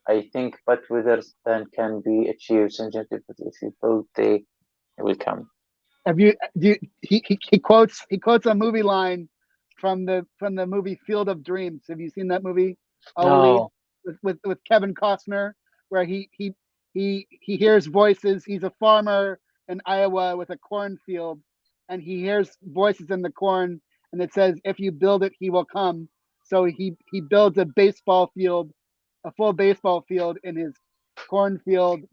I think, but whether than can be achieved, if you build, they will come. He quotes a movie line from the movie Field of Dreams. Have you seen that movie? No. With Kevin Costner, where he hears voices. He's a farmer in Iowa with a cornfield, and he hears voices in the corn, and it says, "If you build it, he will come." So he builds a full baseball field in his cornfield,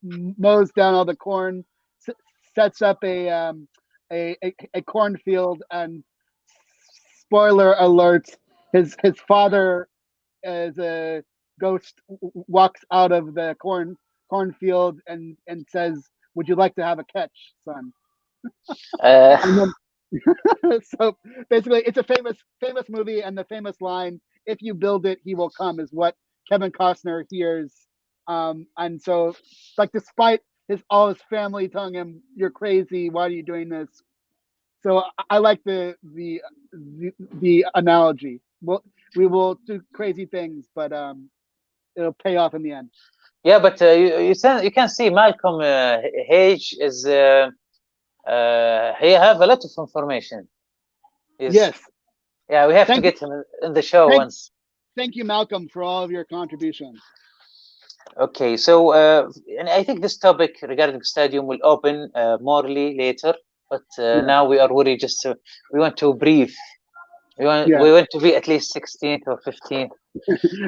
mows down all the corn, sets up a a cornfield, and spoiler alert, his father as a ghost walks out of the cornfield and says, "Would you like to have a catch, son?" And then, so basically, it's a famous movie, and the famous line, "If you build it, he will come," is what Kevin Costner hears. And so, like, despite all his family telling him, "You're crazy. Why are you doing this?" So I like the analogy. We will do crazy things, but it'll pay off in the end. Yeah, but you can see Malcolm Hage is he have a lot of information. Yes. Yeah, we have to get him in the show once. Thank you, Malcolm, for all of your contributions. Okay, so and I think this topic regarding the stadium will open morely later, but now we are worried. We want to breathe. We want to be at least 16th or 15th.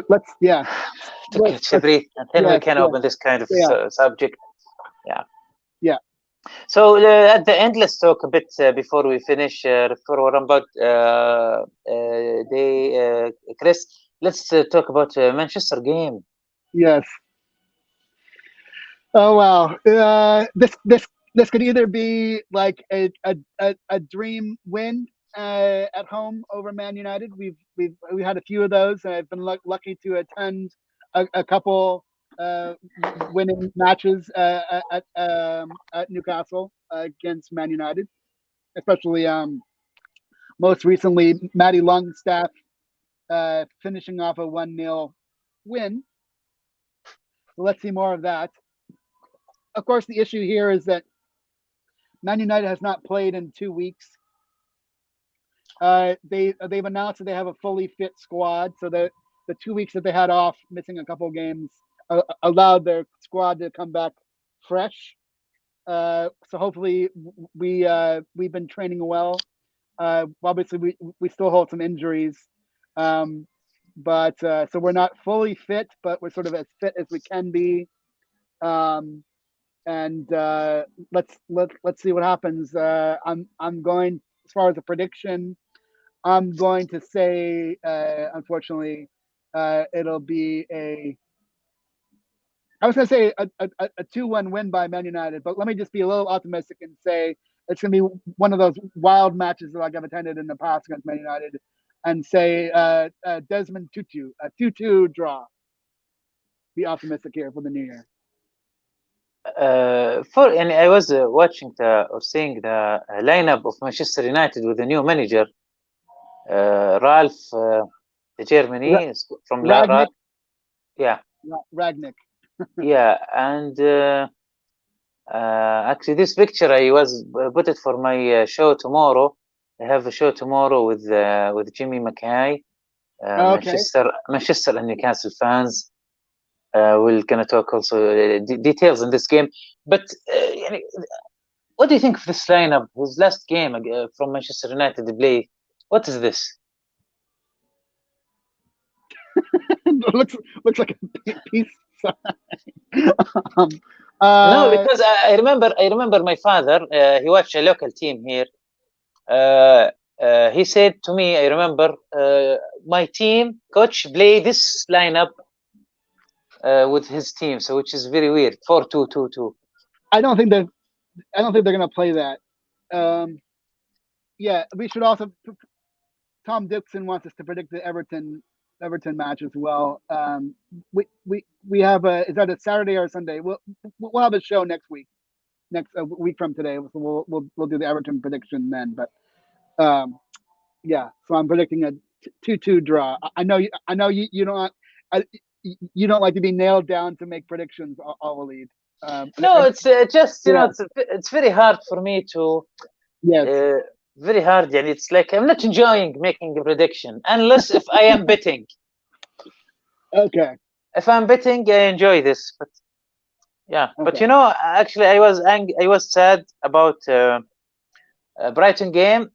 Let's to catch a breath, and then we can open this kind of subject. Yeah. So at the end, let's talk a bit before we finish for about Chris. Let's talk about Manchester game. Yes. Oh wow. This could either be like a dream win at home over Man United. We had a few of those. I've been lucky to attend a couple winning matches at Newcastle against Man United, especially most recently Matty Longstaff finishing off a 1-0 win. So let's see more of that. Of course, the issue here is that Man United has not played in 2 weeks. They've announced that they have a fully fit squad, so that the 2 weeks that they had off, missing a couple games, allowed their squad to come back fresh. So hopefully we've been training well. Obviously, we still hold some injuries, but so we're not fully fit, but we're sort of as fit as we can be. And let's see what happens. I'm going, as far as a prediction, I'm going to say unfortunately it'll be I was going to say a 2-1 win by Man United, but let me just be a little optimistic and say it's going to be one of those wild matches that I've attended in the past against Man United, and say Desmond Tutu, a 2-2 draw. Be optimistic here for the new year. And I was watching seeing the lineup of Manchester United with the new manager, Ralph, the Germany from Ragnick. Ragnick. Yeah, and actually, this picture I was put it for my show tomorrow. I have a show tomorrow with Jimmy Mackay, Manchester and Newcastle fans. We're gonna talk also details in this game. But what do you think of this lineup? His last game from Manchester United to play. What is this? looks like a piece. No, because I remember my father. He watched a local team here. He said to me, I remember my team coach play this lineup with his team, so which is very weird. 4-2-2-2. I don't think they're gonna play that. Yeah, we should also. Tom Dixon wants us to predict the Everton match as well. We have is that a Saturday or a Sunday? We'll have a show next week, a week from today. So we'll do the Everton prediction then. But yeah, so I'm predicting a 2-2 draw. I know you don't like to be nailed down to make predictions, Alwaleed. No, it's just it's very hard for me to. Yes. Very hard, and it's like I'm not enjoying making a prediction unless if I am betting. Okay. If I'm betting, I enjoy this, but yeah. Okay. But actually, I was sad about Brighton game.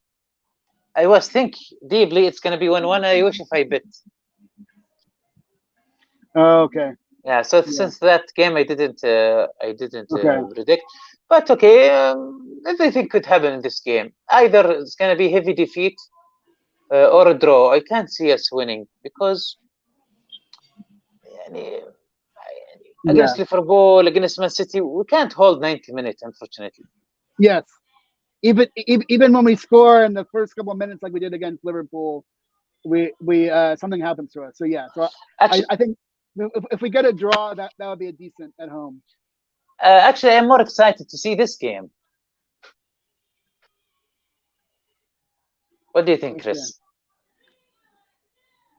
I was think deeply it's gonna be 1-1. I wish if I bet. Okay. Yeah. So since that game, I didn't predict. but okay, everything could happen in this game. Either it's going to be heavy defeat or a draw. I can't see us winning because against Liverpool, against Man City, we can't hold 90 minutes, unfortunately. Yes. Even when we score in the first couple of minutes, like we did against Liverpool, we something happens to us. So yeah, so Actually, I think if we get a draw, that would be a decent at home. actually, I'm more excited to see this game. What do you think, Chris?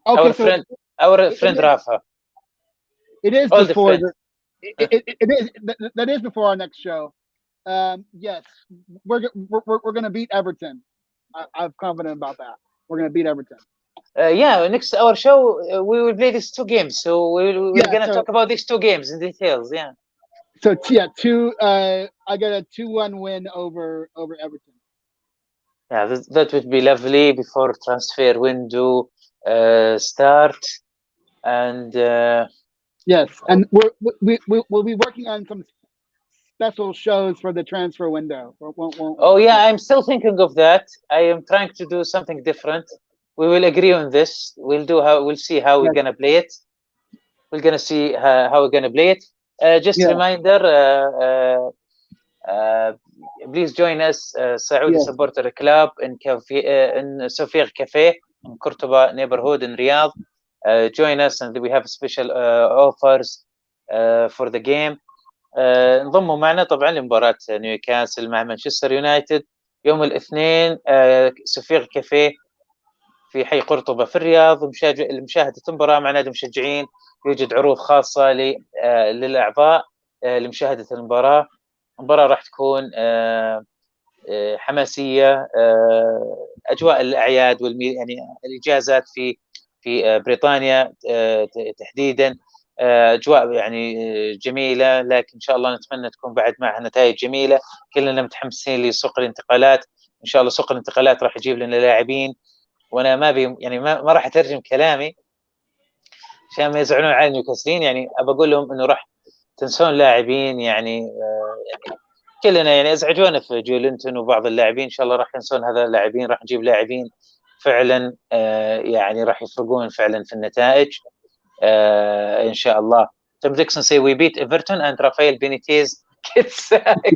Okay, our friend Rafa. It is All before the that is before our next show. Yes, we're going to beat Everton. I'm confident about that. We're going to beat Everton. Yeah, next our show we will play these two games, so we're going to talk about these two games in details. Yeah. So yeah, I got a 2-1 win over Everton. Yeah, that would be lovely before transfer window start, and yes, and we'll be working on some special shows for the transfer window. Oh yeah, I'm still thinking of that. I am trying to do something different. We will agree on this. We'll see how we're gonna play it. We're gonna see how we're gonna play it. Just a reminder, please join us, Saudi Supporter Club in Sofiq Cafe in Cordoba neighborhood in Riyadh. Join us, and we have special offers for the game. انضموا معنا طبعا لمباراة نيوكاسل مع مانشستر يونايتد يوم الاثنين، سفيق كافيه في حي قرطبة في الرياض. لمشاهدة المباراة مع نادي المشجعين يوجد عروض خاصة للأعضاء لمشاهدة المباراة. المباراة راح تكون حماسية، أجواء الأعياد يعني الإجازات في بريطانيا تحديدا، أجواء يعني جميلة، لكن إن شاء الله نتمنى تكون بعد معها نتائج جميلة. كلنا متحمسين لسوق الانتقالات، إن شاء الله سوق الانتقالات راح يجيب لنا لاعبين، وأنا ما راح أترجم كلامي عشان ما يزعلون على نيوكاسلين. يعني أبى أقول لهم إنه راح تنسون لاعبين، يعني كلنا يعني أزعجونا في جولينتون وبعض اللاعبين، إن شاء الله راح ينسون هذا اللاعبين، راح نجيب لاعبين فعلا يعني راح يفرقون فعلا في النتائج إن شاء الله. Tim Dixon say we beat Everton and Rafael Benitez gets sacked.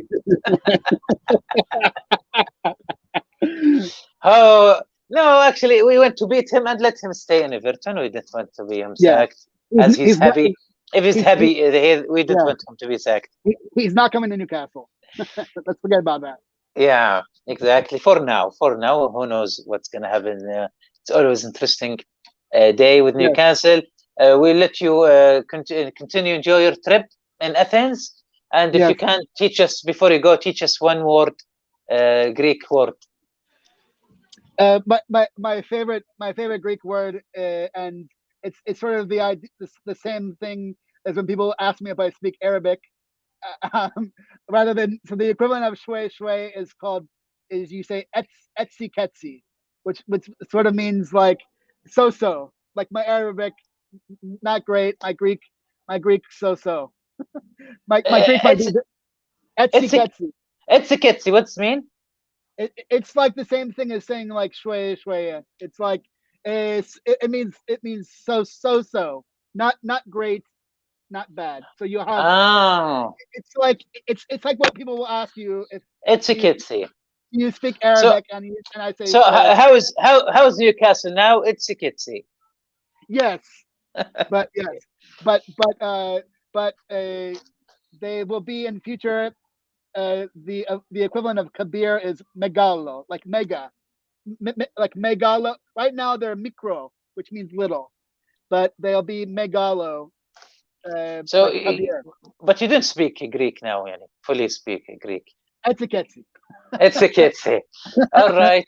Oh no, actually we went to beat him and let him stay in Everton. We didn't want to be him sacked, as he's happy. If he's happy, we didn't want him to be sacked. He's not coming to Newcastle. Let's forget about that. Yeah, exactly. For now, who knows what's going to happen? It's always interesting day with Newcastle. We'll let you continue enjoy your trip in Athens, and if you can teach us before you go, teach us one word, Greek word. My favorite Greek word, and it's sort of the same thing as when people ask me if I speak Arabic. Rather than, so the equivalent of shway is you say etsi ketsi, which sort of means like so. Like my Arabic, not great. My Greek so. my Greek might be etsi ketsi. Etsi ketsi, what's it mean? It's like the same thing as saying like shwaya. It's like it means so. Not great, not bad. So you have it's like what people will ask you if it's a kitsy. You speak Arabic and I say so. How is Newcastle now? It's a kitsy. Yes, but they will be in future. The equivalent of kabir is megalo, like mega, like megalo. Right now they're mikro, which means little, but they'll be megalo. So, but you didn't speak Greek now, yani fully speak Greek. It's a kitsy. All right.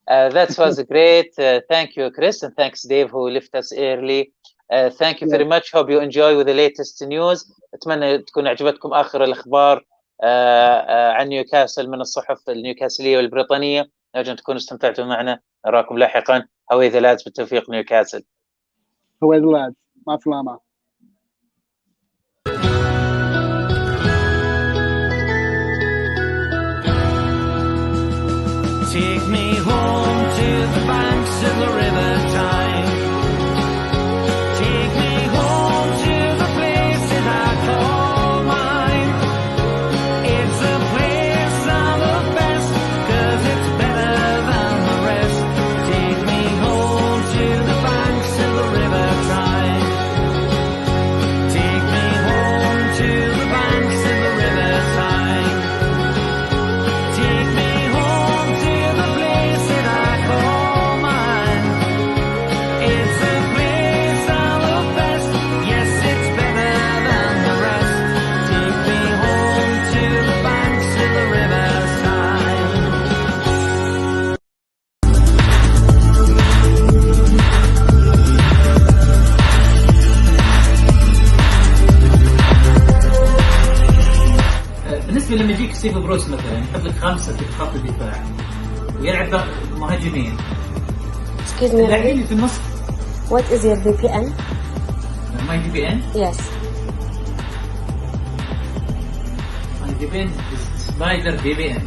That was great. Thank you, Chris, and thanks, Dave, who left us early. Thank you very much. Hope you enjoy with the latest news. أتمنى تكون عجبتكم آخر الأخبار عن نيوكاسل من الصحف النيوكاسلية والبريطانية. نرجو أن تكونوا استمتعتوا معنا. نراكم لاحقا. Away the lads بالتوفيق نيوكاسل. Away the lads. مع السلامة. Take me home to the banks of the river Tyne. Take me home to the place that I call mine. It's a place I love best, 'cause it's better than the rest. Take me home to the banks of the river Tyne. Take me home to the banks of the river Tyne. Take me home to the place that I call mine. It's a place I love best, yes, it's better than the rest. Take me home to the banks of the river Tyne. بالنسبه لما يجيك ستيف بروس مثلا يحط لك 5 في خط الدفاع ويلعب مهاجمين، Excuse me, اللاعبين Waleed. اللي في النص What is your VPN? ما VPN. Yes. My VPN is Spider VPN.